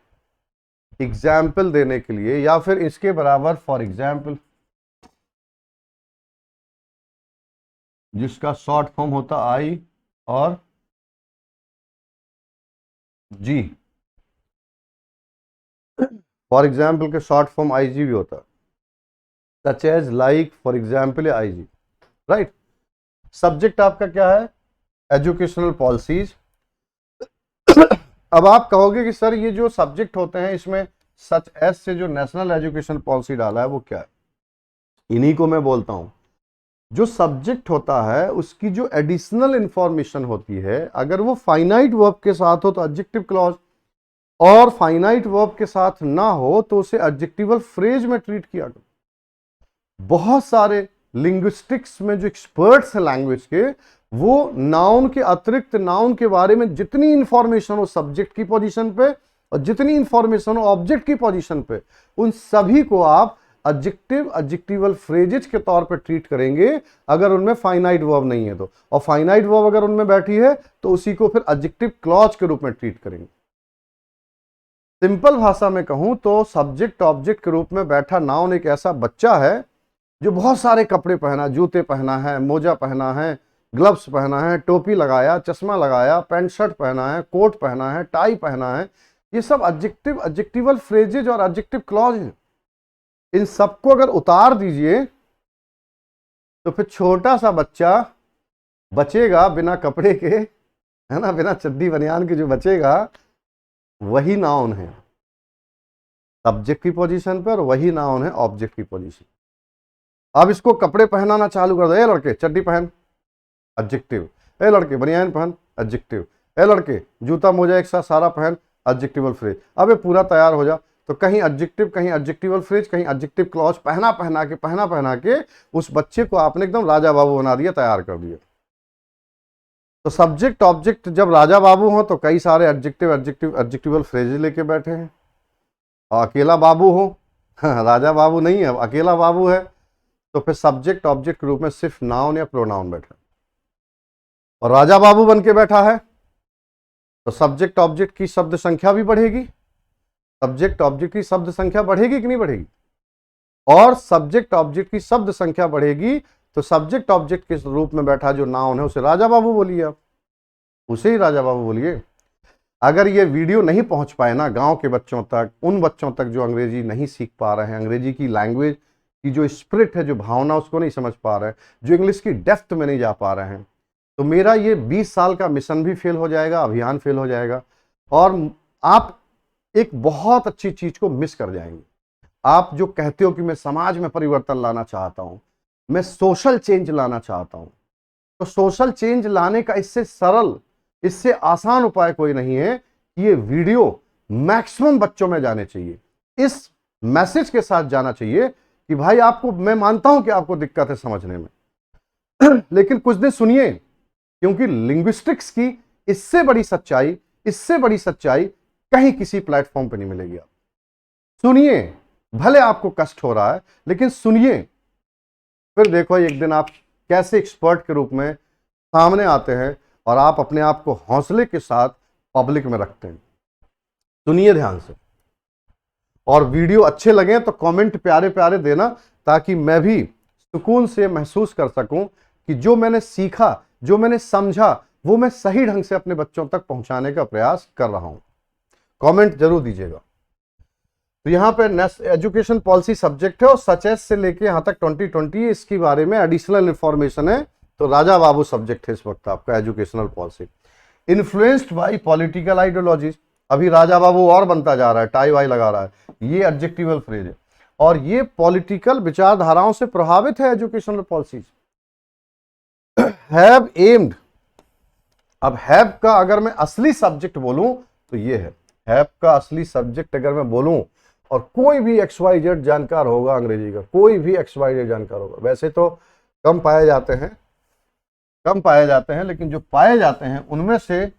एग्जाम्पल देने के लिए, या फिर इसके बराबर फॉर एग्जाम्पल, जिसका शॉर्ट फॉर्म होता आई और जी, फॉर एग्जाम्पल के शॉर्ट फॉर्म आई जी भी होता है, such as like for example I G, right. Subject आपका क्या है, एजुकेशनल पॉलिसीज। अब आप कहोगे कि सर ये जो सब्जेक्ट होते हैं इसमें सच एज से जो नेशनल एजुकेशन पॉलिसी डाला है वो क्या है, इन्हीं को मैं बोलता हूं। जो सब्जेक्ट होता है उसकी जो एडिशनल इंफॉर्मेशन होती है, अगर वो फाइनाइट वर्ब के साथ हो तो एडजेक्टिव क्लॉज, और फाइनाइट वर्ब के साथ ना हो तो उसे एडजेक्टिवल फ्रेज में ट्रीट किया गया। बहुत सारे लिंग्विस्टिक्स में जो एक्सपर्ट्स हैं लैंग्वेज के, वो नाउन के अतिरिक्त नाउन के बारे में जितनी इंफॉर्मेशन हो सब्जेक्ट की पोजीशन पे और जितनी इंफॉर्मेशन हो ऑब्जेक्ट की पोजीशन पे, उन सभी को आप एडजेक्टिवल फ्रेजेज के तौर पे ट्रीट करेंगे अगर उनमें फाइनाइट वर्ब नहीं है तो, और फाइनाइट वर्ब अगर उनमें बैठी है तो उसी को फिर एडजेक्टिव क्लॉज के रूप में ट्रीट करेंगे। सिंपल भाषा में कहूं तो सब्जेक्ट ऑब्जेक्ट के रूप में बैठा नाउन एक ऐसा बच्चा है जो बहुत सारे कपड़े पहना, जूते पहना है, मोजा पहना है, ग्लव्स पहना है, टोपी लगाया, चश्मा लगाया, पैंट शर्ट पहना है, कोट पहना है, टाई पहना है, ये सब एडजेक्टिवल फ्रेजेज और एडजेक्टिव क्लॉज हैं। इन सबको अगर उतार दीजिए तो फिर छोटा सा बच्चा बचेगा बिना कपड़े के, है ना, बिना चड्डी बनियान के जो बचेगा वही नाउन है सब्जेक्ट की पोजीशन पर, वही नाउन है ऑब्जेक्ट की पोजीशन। अब इसको कपड़े पहनाना चालू कर दो, ए लड़के चड्डी पहन, एडजेक्टिव, ए लड़के बनियान पहन, एडजेक्टिव, ए लड़के जूता मोजा एक साथ सारा पहन, एडजेक्टिवल फ्रेज। अब ये पूरा तैयार हो जा तो कहीं एडजेक्टिव, कहीं एडजेक्टिवल फ्रेज, कहीं एडजेक्टिव क्लॉज, पहना पहना के उस बच्चे को आपने एकदम राजा बाबू बना दिया, तैयार कर दिया। तो सब्जेक्ट ऑब्जेक्ट जब राजा बाबू हो तो कई सारे एडजेक्टिवल फ्रेज लेके बैठे हैं, और अकेला बाबू हो राजा बाबू नहीं है, अकेला बाबू है, तो फिर सब्जेक्ट ऑब्जेक्ट के रूप में सिर्फ नाउन या प्रोनाउन बैठा। और राजा बाबू बन के बैठा है, तो सब्जेक्ट ऑब्जेक्ट की शब्द संख्या भी बढ़ेगी। सब्जेक्ट ऑब्जेक्ट की शब्द संख्या बढ़ेगी कि नहीं बढ़ेगी? और सब्जेक्ट ऑब्जेक्ट की शब्द संख्या बढ़ेगी तो सब्जेक्ट ऑब्जेक्ट के रूप में बैठा जो नाउन है उसे राजा बाबू बोलिए, आप उसे ही राजा बाबू बोलिए। अगर ये वीडियो नहीं पहुंच पाए ना गांव के बच्चों तक, उन बच्चों तक जो अंग्रेजी नहीं सीख पा रहे हैं, अंग्रेजी की लैंग्वेज की जो स्पिरिट है, जो भावना, उसको नहीं समझ पा रहे हैं, जो इंग्लिश की डेप्थ में नहीं जा पा रहे हैं, तो मेरा ये 20 साल का मिशन भी फेल हो जाएगा, अभियान फेल हो जाएगा और आप एक बहुत अच्छी चीज को मिस कर जाएंगे। आप जो कहते हो कि मैं समाज में परिवर्तन लाना चाहता हूं, मैं सोशल चेंज लाना चाहता हूं, तो सोशल चेंज लाने का इससे सरल, इससे आसान उपाय कोई नहीं है कि ये वीडियो मैक्सिमम बच्चों में जाने चाहिए। इस मैसेज के साथ जाना चाहिए कि भाई आपको, मैं मानता हूं कि आपको दिक्कत है समझने में लेकिन कुछ दिन सुनिए, क्योंकि लिंग्विस्टिक्स की इससे बड़ी सच्चाई, इससे बड़ी सच्चाई कहीं किसी प्लेटफॉर्म पर नहीं मिलेगी। आप सुनिए, भले आपको कष्ट हो रहा है लेकिन सुनिए, फिर देखो एक दिन आप कैसे एक्सपर्ट के रूप में सामने आते हैं और आप अपने आप को हौसले के साथ पब्लिक में रखते हैं। सुनिए ध्यान से, और वीडियो अच्छे लगे तो कमेंट प्यारे प्यारे देना, ताकि मैं भी सुकून से महसूस कर सकूं कि जो मैंने सीखा, जो मैंने समझा, वो मैं सही ढंग से अपने बच्चों तक पहुंचाने का प्रयास कर रहा हूं। कमेंट जरूर दीजिएगा। तो यहाँ पे एजुकेशन पॉलिसी सब्जेक्ट है और सचेस से लेके यहाँ तक 2020 इसके बारे में एडिशनल इंफॉर्मेशन है। तो राजा बाबू सब्जेक्ट है इस वक्त आपका educational policy. Influenced by political ideologies, अभी राजा बाबू और बनता जा रहा है, टाई वाई लगा रहा है, ये एडजेक्टिवल फ्रेज है। और ये पॉलिटिकल विचारधाराओं से प्रभावित है एजुकेशनल पॉलिसीज। हैव एम्ड, अब हैव का अगर मैं असली सब्जेक्ट बोलूं तो ये है। हैव का असली सब्जेक्ट अगर मैं बोलूं, और कोई भी XYZ जानकार होगा अंग्रेजी का, कोई भी XYZ जानकार होगा, वैसे तो कम पाए जाते हैं, कम पाए जाते हैं, लेकिन जो पाए जाते हैं उनमें से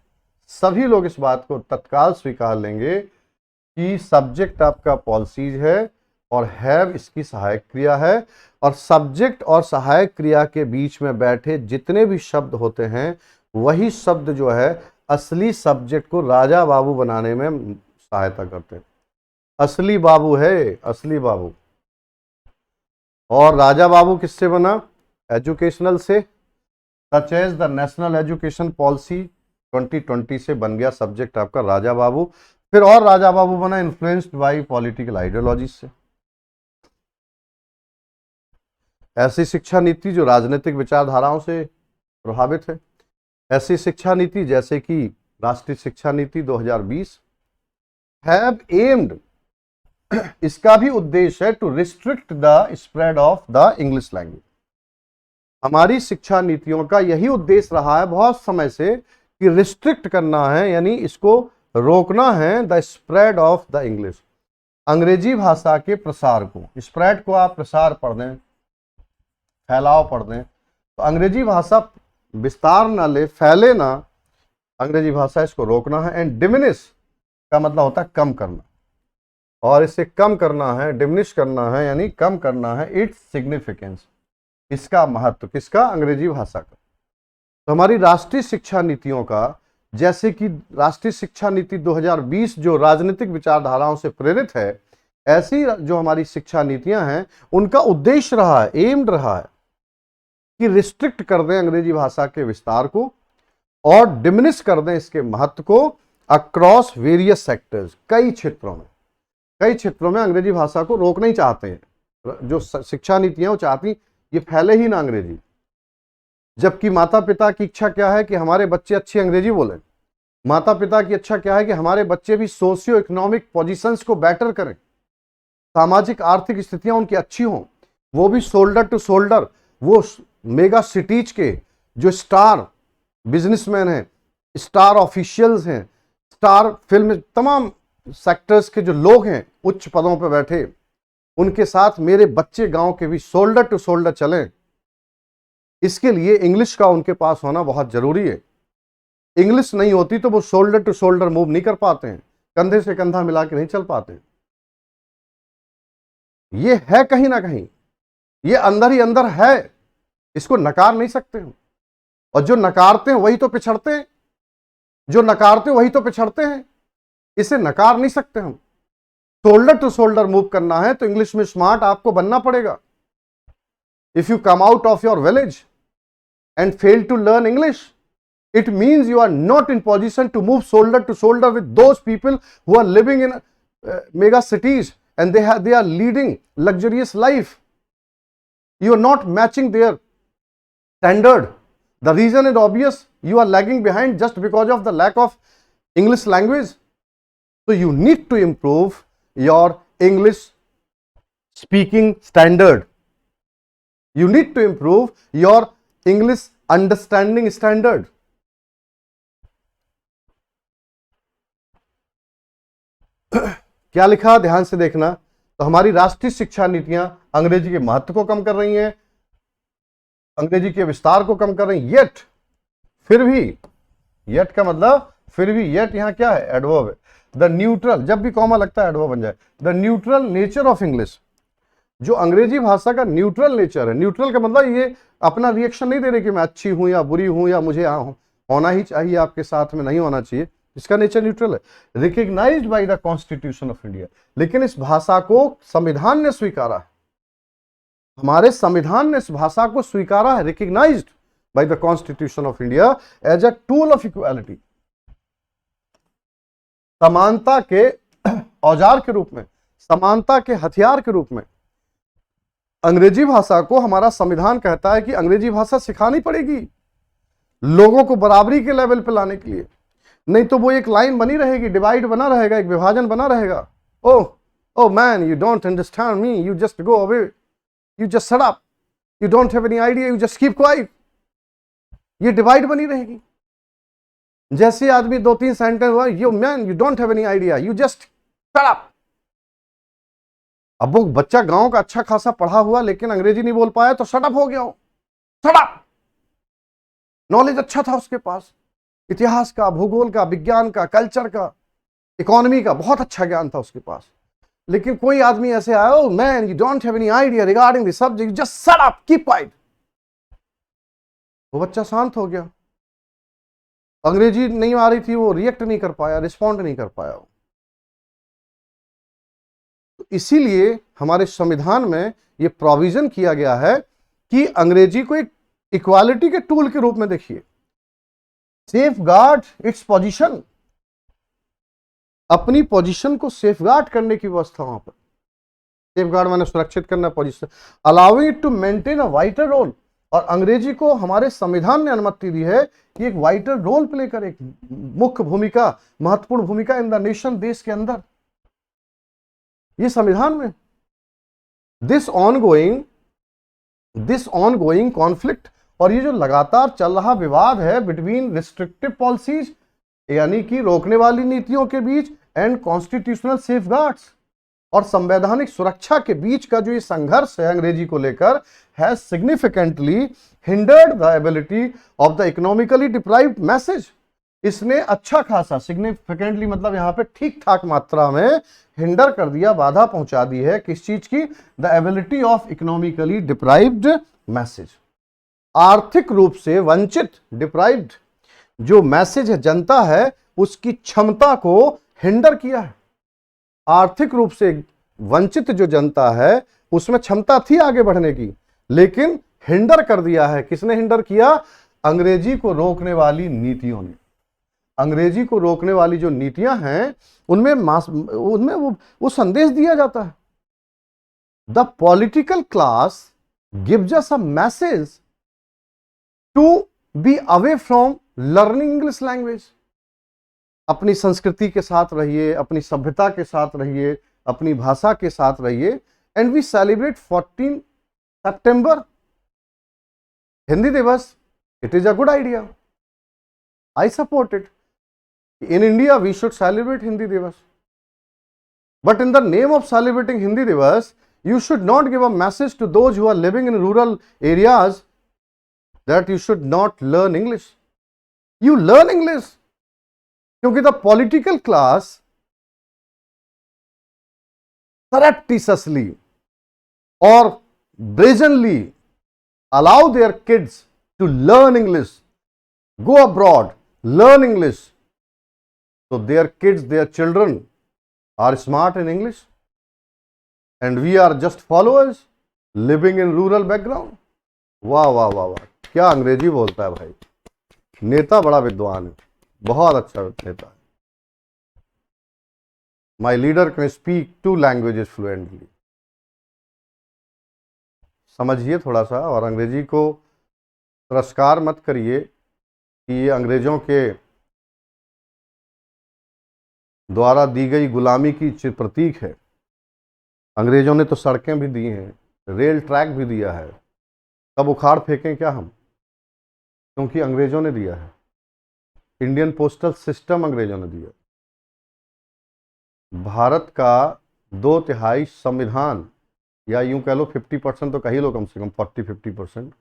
सभी लोग इस बात को तत्काल स्वीकार लेंगे कि सब्जेक्ट आपका पॉलिसीज है और हैव इसकी सहायक क्रिया है। और सब्जेक्ट और सहायक क्रिया के बीच में बैठे जितने भी शब्द होते हैं, वही शब्द जो है असली सब्जेक्ट को राजा बाबू बनाने में सहायता करते हैं। असली बाबू है, असली बाबू। और राजा बाबू किससे बना? एजुकेशनल से। Such as the national education policy 2020 से बन गया सब्जेक्ट आपका राजा बाबू। फिर और राजा बाबू बना इन्फ्लुएंस्ड बाय पॉलिटिकल आइडियोलॉजी से। ऐसी शिक्षा नीति जो राजनीतिक विचारधाराओं से प्रभावित है, ऐसी शिक्षा नीति जैसे कि राष्ट्रीय शिक्षा नीति 2020 हैव एम्ड, इसका भी उद्देश्य है to restrict the spread of the English language. हमारी शिक्षा नीतियों का यही उद्देश्य रहा है बहुत समय से कि रिस्ट्रिक्ट करना है, यानी इसको रोकना है, the spread of the English, अंग्रेजी भाषा के प्रसार को। स्प्रेड को आप प्रसार पढ़ दें, फैलाव पढ़ दें, तो अंग्रेजी भाषा विस्तार ना ले, फैले ना, अंग्रेजी भाषा, इसको रोकना है। एंड डिमिनिश का मतलब होता है कम करना, और इसे कम करना है, डिमिनिश करना है, यानी कम करना है इट्स सिग्निफिकेंस, इसका महत्व, किसका? अंग्रेजी भाषा का। तो हमारी राष्ट्रीय शिक्षा नीतियों का, जैसे कि राष्ट्रीय शिक्षा नीति 2020 जो राजनीतिक विचारधाराओं से प्रेरित है, ऐसी जो हमारी शिक्षा नीतियां हैं उनका उद्देश्य रहा है, एम्ड रहा है कि रिस्ट्रिक्ट कर दें अंग्रेजी भाषा के विस्तार को और डिमिनिश कर दें इसके महत्व को अक्रॉस वेरियस सेक्टर्स। कई क्षेत्रों में अंग्रेजी भाषा को रोकना ही चाहते हैं, जो शिक्षा नीतियां वो चाहती ये फैले ही ना अंग्रेजी। जबकि माता पिता की इच्छा क्या है कि हमारे बच्चे अच्छी अंग्रेजी बोलें। माता पिता की इच्छा क्या है कि हमारे बच्चे भी सोशियो इकोनॉमिक पोजीशंस को बेटर करें, सामाजिक आर्थिक स्थितियां उनकी अच्छी हों, वो भी शोल्डर टू शोल्डर, वो मेगा सिटीज के जो स्टार बिजनेसमैन हैं, स्टार ऑफिशियल्स हैं, स्टार फिल्म, तमाम सेक्टर्स के जो लोग हैं उच्च पदों पर बैठे, उनके साथ मेरे बच्चे गांव के भी शोल्डर टू शोल्डर चलें। इसके लिए इंग्लिश का उनके पास होना बहुत जरूरी है। इंग्लिश नहीं होती तो वो शोल्डर टू शोल्डर मूव नहीं कर पाते हैं, कंधे से कंधा मिला के नहीं चल पाते। ये है कहीं ना कहीं, ये अंदर ही अंदर है, इसको नकार नहीं सकते हम। और जो नकारते हैं वही तो पिछड़ते हैं, जो नकारते हैं वही तो पिछड़ते हैं। इसे नकार नहीं सकते हम। शोल्डर टू शोल्डर मूव करना है तो इंग्लिश में स्मार्ट आपको बनना पड़ेगा। If you come out of your village and fail to learn English, it means you are not in position to move shoulder to shoulder with those people who are living in mega cities and they are leading luxurious life. You are not matching their standard. The reason is obvious, you are lagging behind just because of the lack of English language. So you need to improve your English speaking standard. You need to improve your English understanding standard. क्या लिखा, ध्यान से देखना। तो हमारी राष्ट्रीय शिक्षा नीतियां अंग्रेजी के महत्व को कम कर रही हैं, अंग्रेजी के विस्तार को कम कर रही हैं। येट, फिर भी, येट का मतलब फिर भी, येट यहां क्या है, एडवर्ब है। द न्यूट्रल, जब भी कॉमा लगता है एडवर्ब बन जाए। The neutral nature of English, जो अंग्रेजी भाषा का न्यूट्रल नेचर है। न्यूट्रल का मतलब ये अपना रिएक्शन नहीं दे रहे कि मैं अच्छी हूं या बुरी हूं या मुझे होना ही चाहिए आपके साथ में, नहीं होना चाहिए। इसका नेचर न्यूट्रल है, recognised by the constitution of India. लेकिन इस भाषा को संविधान ने स्वीकारा है, हमारे संविधान ने इस भाषा को स्वीकारा है, recognised by the constitution of India as a tool of equality, समानता के औजार के रूप में, समानता के हथियार के रूप में। अंग्रेजी भाषा को हमारा संविधान कहता है कि अंग्रेजी भाषा सिखानी पड़ेगी लोगों को बराबरी के लेवल पे लाने के लिए, नहीं तो वो एक लाइन बनी रहेगी, डिवाइड बना रहेगा, एक विभाजन बना रहेगा। Oh man, you don't understand me, you just go away, you just shut up, you don't have any idea, you just keep quiet. ये डिवाइड बनी रहेगी। जैसे आदमी 2-3 सेंटेंस हुआ, you man you don't have any idea, you just shut up. अब वो बच्चा गांव का अच्छा खासा पढ़ा हुआ लेकिन अंग्रेजी नहीं बोल पाया तो शट अप हो गया हो, शट अप। नॉलेज अच्छा था उसके पास, इतिहास का, भूगोल का, विज्ञान का, कल्चर का, इकोनॉमी का बहुत अच्छा ज्ञान था उसके पास। लेकिन कोई आदमी ऐसे आया, oh man you don't have any idea regarding this subject, just shut up, keep quiet. वो बच्चा शांत हो गया। अंग्रेजी नहीं आ रही थी, वो रिएक्ट नहीं कर पाया, रिस्पॉन्ड नहीं कर पाया। तो इसीलिए हमारे संविधान में यह प्रोविजन किया गया है कि अंग्रेजी को एक इक्वालिटी के टूल के रूप में देखिए। सेफगार्ड इट्स पोजीशन, अपनी पोजीशन को सेफगार्ड करने की व्यवस्था वहां पर। सेफगार्ड माने सुरक्षित करना, position, allowing it to maintain a wider role. और अंग्रेजी को हमारे संविधान ने अनुमति दी है कि एक वाइटर रोल प्ले करे, एक मुख्य भूमिका, महत्वपूर्ण भूमिका इन द नेशन, देश के अंदर। ये संविधान में दिस ऑनगोइंग कॉन्फ्लिक्ट, और ये जो लगातार चल रहा विवाद है बिटवीन रिस्ट्रिक्टिव पॉलिसीज यानी कि रोकने वाली नीतियों के बीच एंड कॉन्स्टिट्यूशनल सेफगार्ड्स, और संवैधानिक सुरक्षा के बीच का जो ये संघर्ष है अंग्रेजी को लेकर, has significantly hindered the ability of the economically deprived message. इसने अच्छा खासा, सिग्निफिकेंटली मतलब यहां पे ठीक ठाक मात्रा में हिंडर कर दिया, बाधा पहुंचा दी है किस चीज की, the ability of economically deprived message. आर्थिक रूप से वंचित, डिप्राइव्ड जो मैसेज है, जनता है, उसकी क्षमता को हिंडर किया है। आर्थिक रूप से वंचित जो जनता है उसमें क्षमता थी आगे बढ़ने की, लेकिन हिंडर कर दिया है। किसने हिंडर किया? अंग्रेजी को रोकने वाली नीतियों ने। अंग्रेजी को रोकने वाली जो नीतियां हैं उनमें वो संदेश दिया जाता है, the political class gives us a message to be away from learning English language. अपनी संस्कृति के साथ रहिए, अपनी सभ्यता के साथ रहिए, अपनी भाषा के साथ रहिए। एंड वी सेलिब्रेट 14 सितंबर हिंदी दिवस। It is a good idea, I support it. In India, we should celebrate Hindi Divas. But in the name of celebrating Hindi Divas, you should not give a message to those who are living in rural areas that you should not learn English. You learn English. क्योंकि the political class surreptitiously or brazenly allow their kids to learn English go abroad, learn English. So their kids, their children are smart in English, and we are just followers living in rural background. वाह वाह वाह वाह, क्या अंग्रेजी बोलता है भाई, नेता बड़ा विद्वान है, बहुत अच्छा नेता है. My leader can speak 2 languages fluently. समझिए थोड़ा सा, और अंग्रेजी को तिरस्कार मत करिए कि ये अंग्रेजों के द्वारा दी गई गुलामी की प्रतीक है. अंग्रेजों ने तो सड़कें भी दी हैं, रेल ट्रैक भी दिया है. तब उखाड़ फेंकें क्या हम, क्योंकि अंग्रेजों ने दिया है. इंडियन पोस्टल सिस्टम अंग्रेजों ने दिया. भारत का 2/3 संविधान, या यूं कह लो 50% तो कही लो, कम से कम 40-50%,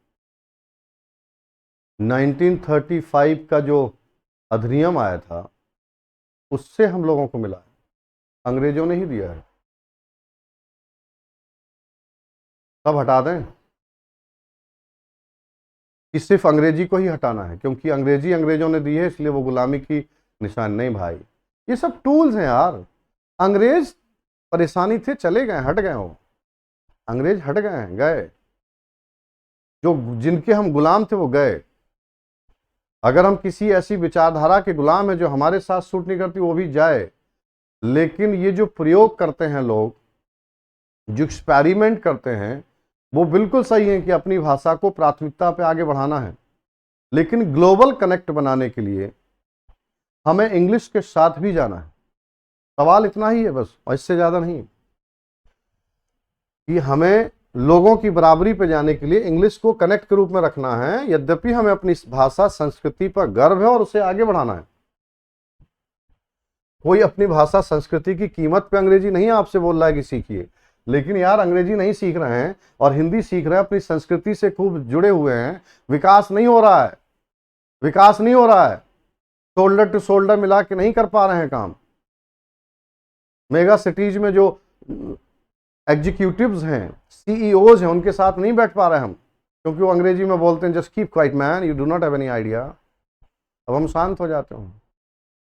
1935 का जो अधिनियम आया था उससे हम लोगों को मिला है, अंग्रेजों ने ही दिया है. सब हटा दें कि सिर्फ अंग्रेजी को ही हटाना है, क्योंकि अंग्रेजी अंग्रेजों ने दी है इसलिए वो गुलामी की निशान. नहीं भाई, ये सब टूल्स हैं यार. अंग्रेज परेशानी थे, चले गए, हट गए. वो अंग्रेज हट गए हैं, गए. जो जिनके हम गुलाम थे वो गए. अगर हम किसी ऐसी विचारधारा के गुलाम हैं जो हमारे साथ सूट नहीं करती, वो भी जाए. लेकिन ये जो प्रयोग करते हैं लोग, जो एक्सपेरिमेंट करते हैं, वो बिल्कुल सही है कि अपनी भाषा को प्राथमिकता पे आगे बढ़ाना है. लेकिन ग्लोबल कनेक्ट बनाने के लिए हमें इंग्लिश के साथ भी जाना है. सवाल इतना ही है बस, और इससे ज्यादा नहीं, कि हमें लोगों की बराबरी पे जाने के लिए इंग्लिश को कनेक्ट के रूप में रखना है. यद्यपि हमें अपनी भाषा संस्कृति पर गर्व है और उसे आगे बढ़ाना है. कोई अपनी भाषा संस्कृति की कीमत पे अंग्रेजी नहीं आपसे बोल रहा है कि सीखिए. लेकिन यार अंग्रेजी नहीं सीख रहे हैं और हिंदी सीख रहे हैं, अपनी संस्कृति से खूब जुड़े हुए हैं, विकास नहीं हो रहा है. विकास नहीं हो रहा है. शोल्डर टू शोल्डर मिला के नहीं कर पा रहे हैं काम. मेगा सिटीज में जो एग्जीक्यूटिव्स हैं, सीईओज हैं, उनके साथ नहीं बैठ पा रहे हम, क्योंकि वो अंग्रेजी में बोलते हैं just keep quiet man, you do not have any idea. अब हम शांत हो जाते हैं.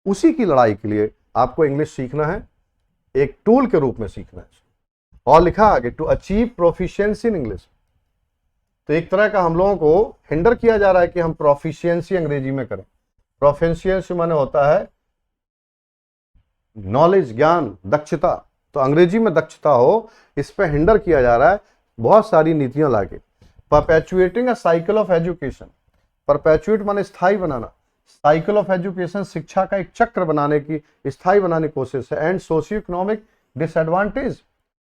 उसी की लड़ाई के लिए आपको इंग्लिश सीखना है, एक टूल के रूप में सीखना है. और लिखा आगे, to achieve proficiency in English. तो एक तरह का हम लोगों को हिंडर किया जा रहा है कि हम प्रोफिशिएंसी अंग्रेजी में करें. प्रोफिशिएंसी माने होता है नॉलेज, ज्ञान, दक्षता. तो अंग्रेजी में दक्षता हो, इस पे हिंडर किया जा रहा है बहुत सारी नीतियां लाके. Perpetuating a cycle of education. Perpetuate माने स्थायी बनाना. साइकिल ऑफ एजुकेशन शिक्षा का एक चक्र बनाने की, स्थायी बनाने की कोशिश है. एंड सोशियो इकोनॉमिक डिसएडवांटेज,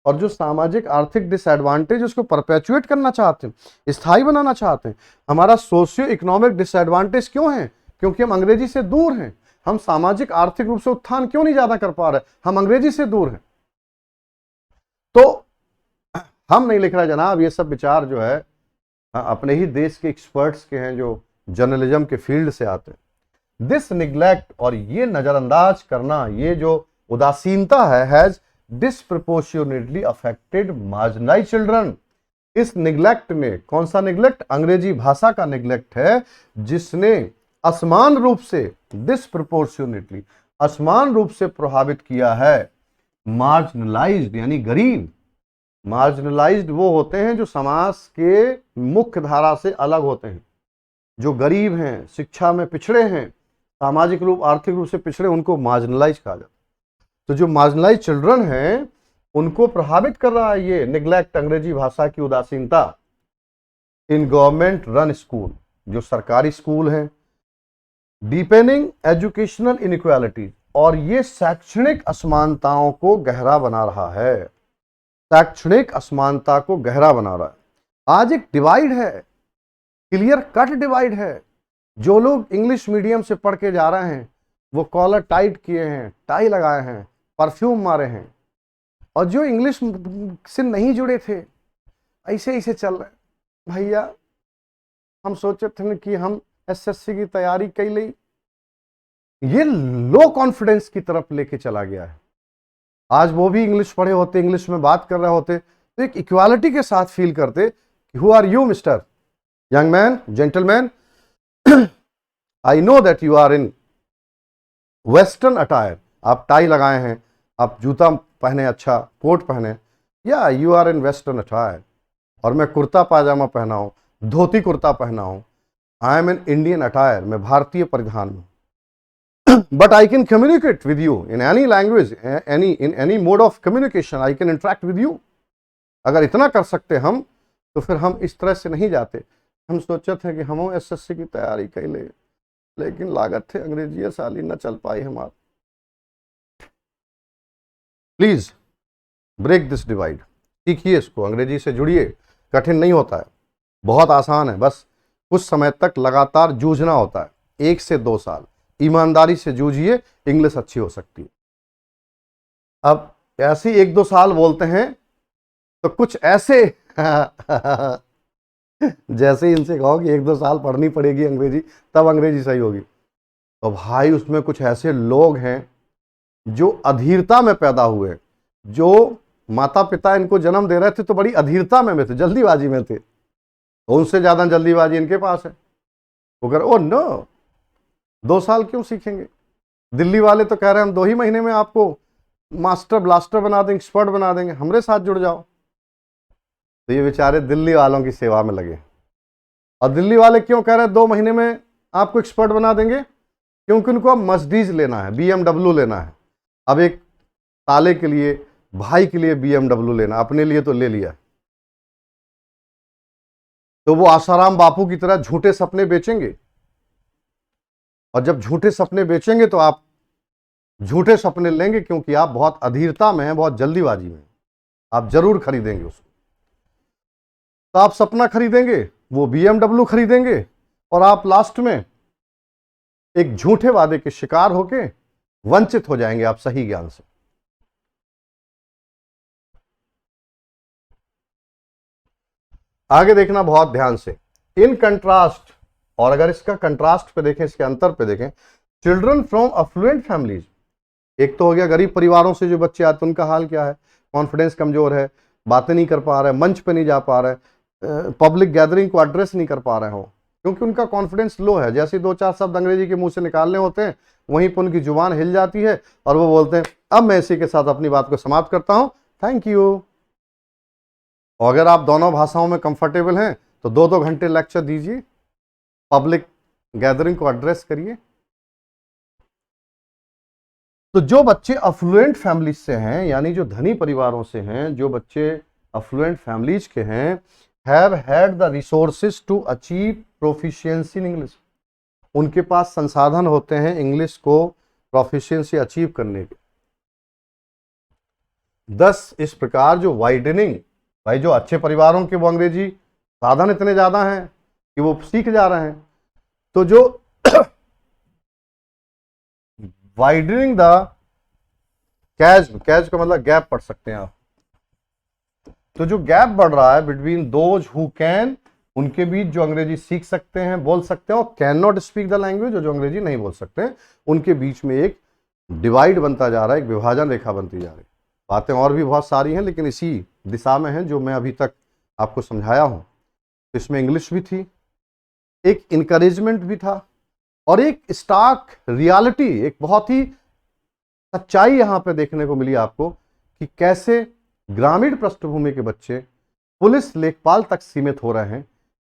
और जो सामाजिक आर्थिक डिसएडवांटेज उसको परपेचुएट करना चाहते हैं, स्थायी बनाना चाहते हैं. हमारा सोशियो इकोनॉमिक डिसएडवांटेज क्यों है? क्योंकि हम अंग्रेजी से दूर हैं. हम सामाजिक आर्थिक रूप से उत्थान क्यों नहीं ज्यादा कर पा रहे? हम अंग्रेजी से दूर हैं. तो हम नहीं लिख रहे जनाब, ये सब विचार जो है अपने ही देश के एक्सपर्ट्स के हैं जो जर्नलिज्म के फील्ड से आते हैं. दिस निग्लेक्ट, और ये नजरअंदाज करना, ये जो उदासीनता है, has disproportionately affected marginalised children. इस निग्लेक्ट ने, कौन सा निग्लेक्ट? अंग्रेजी भाषा का निग्लेक्ट है, जिसने असमान रूप से, डिस्प्रपोर्शनेटली, असमान रूप से प्रभावित किया है मार्जिनलाइज्ड, यानी गरीब. मार्जिनलाइज्ड वो होते हैं जो समाज के मुख्य धारा से अलग होते हैं, जो गरीब हैं, शिक्षा में पिछड़े हैं, सामाजिक रूप, आर्थिक रूप से पिछड़े, उनको मार्जिनलाइज कहा जाता है. तो जो मार्जिनलाइज चिल्ड्रन हैं उनको प्रभावित कर रहा है ये निग्लेक्ट, अंग्रेजी भाषा की उदासीनता. इन गवर्नमेंट रन स्कूल, जो सरकारी स्कूल हैं, डीपेनिंग एजुकेशनल इनइक्वालिटी, और ये शैक्षणिक असमानताओं को गहरा बना रहा है. शैक्षणिक असमानता को गहरा बना रहा है. आज एक डिवाइड है, क्लियर कट डिवाइड है. जो लोग इंग्लिश मीडियम से पढ़ के जा रहे हैं वो कॉलर टाइट किए हैं, टाई लगाए हैं, परफ्यूम मारे हैं, और जो इंग्लिश से नहीं जुड़े थे ऐसे ऐसे चल रहे. भैया हम सोचे थे कि हम एसएससी की तैयारी कर ली, ये लो कॉन्फिडेंस की तरफ लेके चला गया है. आज वो भी इंग्लिश पढ़े होते, इंग्लिश में बात कर रहे होते, तो एक इक्वालिटी के साथ फील करते, who are you mister young man, gentleman, I know that you are in western attire, आप टाई लगाए हैं, आप जूता पहने, अच्छा कोट पहने, या you are in western attire, और मैं कुर्ता पाजामा पहना हूं, धोती कुर्ता पहना हूं, I am in Indian attire, मैं भारतीय परिधान में, but I can communicate with you in any language, in any mode of communication, I can interact with you. अगर इतना कर सकते हम, तो फिर हम इस तरह से नहीं जाते। हम सोचे थे कि हम एसएससी की तैयारी कर ले, लेकिन लागत थे अंग्रेजी साली न चल पाई हमारी। प्लीज ब्रेक दिस डिवाइड, सीखिए इसको, अंग्रेजी से जुड़िए, कठिन नहीं होता है, बहुत आसान है, बस कुछ समय तक लगातार जूझना होता है, 1 से 2 साल ईमानदारी से जूझिए, इंग्लिश अच्छी हो सकती है। अब ऐसे 1-2 साल बोलते हैं तो कुछ ऐसे जैसे इनसे कहो कि 1-2 साल पढ़नी पड़ेगी अंग्रेजी, तब अंग्रेजी सही होगी, तो भाई उसमें कुछ ऐसे लोग हैं जो अधीरता में पैदा हुए, जो माता पिता इनको जन्म दे रहे थे तो बड़ी अधीरता में थे, जल्दीबाजी में थे, उनसे ज्यादा जल्दीबाजी इनके पास है। वो कह रहे ओ नो 2 साल क्यों सीखेंगे, दिल्ली वाले तो कह रहे हैं हम 2 ही महीने में आपको मास्टर ब्लास्टर बना देंगे, एक्सपर्ट बना देंगे, हमारे साथ जुड़ जाओ। तो ये बेचारे दिल्ली वालों की सेवा में लगे। और दिल्ली वाले क्यों कह रहे हैं 2 महीने में आपको एक्सपर्ट बना देंगे, क्योंकि उनको अब मर्सिडीज लेना है, BMW लेना है। अब एक ताले के लिए, भाई के लिए BMW लेना, अपने लिए तो ले लिया, तो वो आसाराम बापू की तरह झूठे सपने बेचेंगे, और जब झूठे सपने बेचेंगे तो आप झूठे सपने लेंगे, क्योंकि आप बहुत अधीरता में हैं, बहुत जल्दीबाजी में, आप जरूर खरीदेंगे उसको। तो आप सपना खरीदेंगे, वो BMW खरीदेंगे, और आप लास्ट में एक झूठे वादे के शिकार होके वंचित हो जाएंगे आप सही ज्ञान से। आगे देखना बहुत ध्यान से, इन कंट्रास्ट, और अगर इसका कंट्रास्ट पे देखें, इसके अंतर पे देखें, चिल्ड्रन फ्रॉम अफ्लुएंट फैमिलीज, एक तो हो गया गरीब परिवारों से जो बच्चे आते हैं उनका हाल क्या है, कॉन्फिडेंस कमजोर है, बातें नहीं कर पा रहे, मंच पे नहीं जा पा रहे, पब्लिक गैदरिंग को एड्रेस नहीं कर पा रहे हो, क्योंकि उनका कॉन्फिडेंस लो है। जैसे 2-4 शब्द अंग्रेजी के मुंह से निकालने होते हैं, वहीं पर उनकी जुबान हिल जाती है और वो बोलते हैं अब मैं इसी के साथ अपनी बात को समाप्त करता हूं, थैंक यू। और अगर आप दोनों भाषाओं में कंफर्टेबल हैं तो 2-2 घंटे लेक्चर दीजिए, पब्लिक गैदरिंग को एड्रेस करिए। तो जो बच्चे अफ्लुएंट फैमिलीज से हैं, यानी जो धनी परिवारों से हैं, जो बच्चे अफ्लुएंट फैमिलीज के हैं, have had the resources to achieve proficiency in English, उनके पास संसाधन होते हैं इंग्लिश को प्रोफिशिएंसी अचीव करने के। 10 इस प्रकार जो वाइडनिंग, भाई जो अच्छे परिवारों के वो अंग्रेजी साधन इतने ज्यादा हैं कि वो सीख जा रहे हैं, तो जो वाइडनिंग द कैच का मतलब गैप पढ़ सकते हैं आप, तो जो गैप बढ़ रहा है बिटवीन दोज हु कैन, उनके बीच जो अंग्रेजी सीख सकते हैं, बोल सकते हैं, और can not speak the language, जो अंग्रेजी नहीं बोल सकते हैं, उनके बीच में एक डिवाइड बनता जा रहा है, एक विभाजन रेखा बनती जा रही है। बातें और भी बहुत सारी हैं, लेकिन इसी दिशा में हैं जो मैं अभी तक आपको समझाया हूं। इसमें इंग्लिश भी थी, एक इनकरेजमेंट भी था, और एक स्टार्क रियलिटी, एक बहुत ही सच्चाई यहां पे देखने को मिली आपको कि कैसे ग्रामीण पृष्ठभूमि के बच्चे पुलिस लेखपाल तक सीमित हो रहे हैं।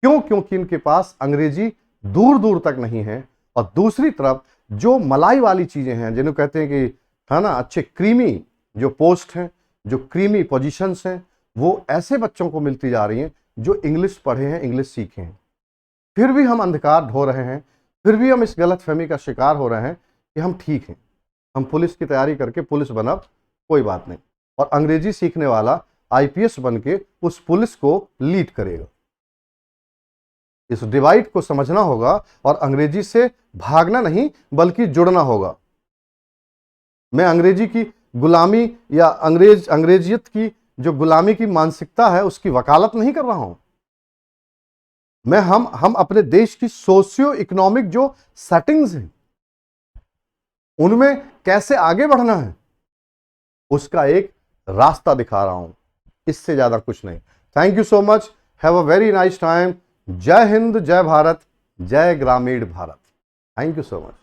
क्यों? क्योंकि इनके पास अंग्रेजी दूर दूर तक नहीं है, और दूसरी तरफ जो मलाई वाली चीजें हैं, जिन्हें कहते हैं कि है ना अच्छे क्रीमी जो पोस्ट हैं, जो क्रीमी पोजीशंस हैं, वो ऐसे बच्चों को मिलती जा रही हैं जो इंग्लिश पढ़े हैं, इंग्लिश सीखे हैं। फिर भी हम अंधकार ढो रहे हैं, फिर भी हम इस गलतफहमी का शिकार हो रहे हैं कि हम ठीक हैं, हम पुलिस की तैयारी करके पुलिस बनब, कोई बात नहीं, और अंग्रेजी सीखने वाला आईपीएस बन के उस पुलिस को लीड करेगा। इस डिवाइड को समझना होगा, और अंग्रेजी से भागना नहीं बल्कि जुड़ना होगा। मैं अंग्रेजी की गुलामी या अंग्रेजियत की जो गुलामी की मानसिकता है उसकी वकालत नहीं कर रहा हूं मैं। हम अपने देश की सोशियो इकोनॉमिक जो सेटिंग्स हैं उनमें कैसे आगे बढ़ना है उसका एक रास्ता दिखा रहा हूं, इससे ज्यादा कुछ नहीं। Thank you so much, have a very nice time. जय हिंद, जय भारत, जय ग्रामीण Bharat. Thank you so much.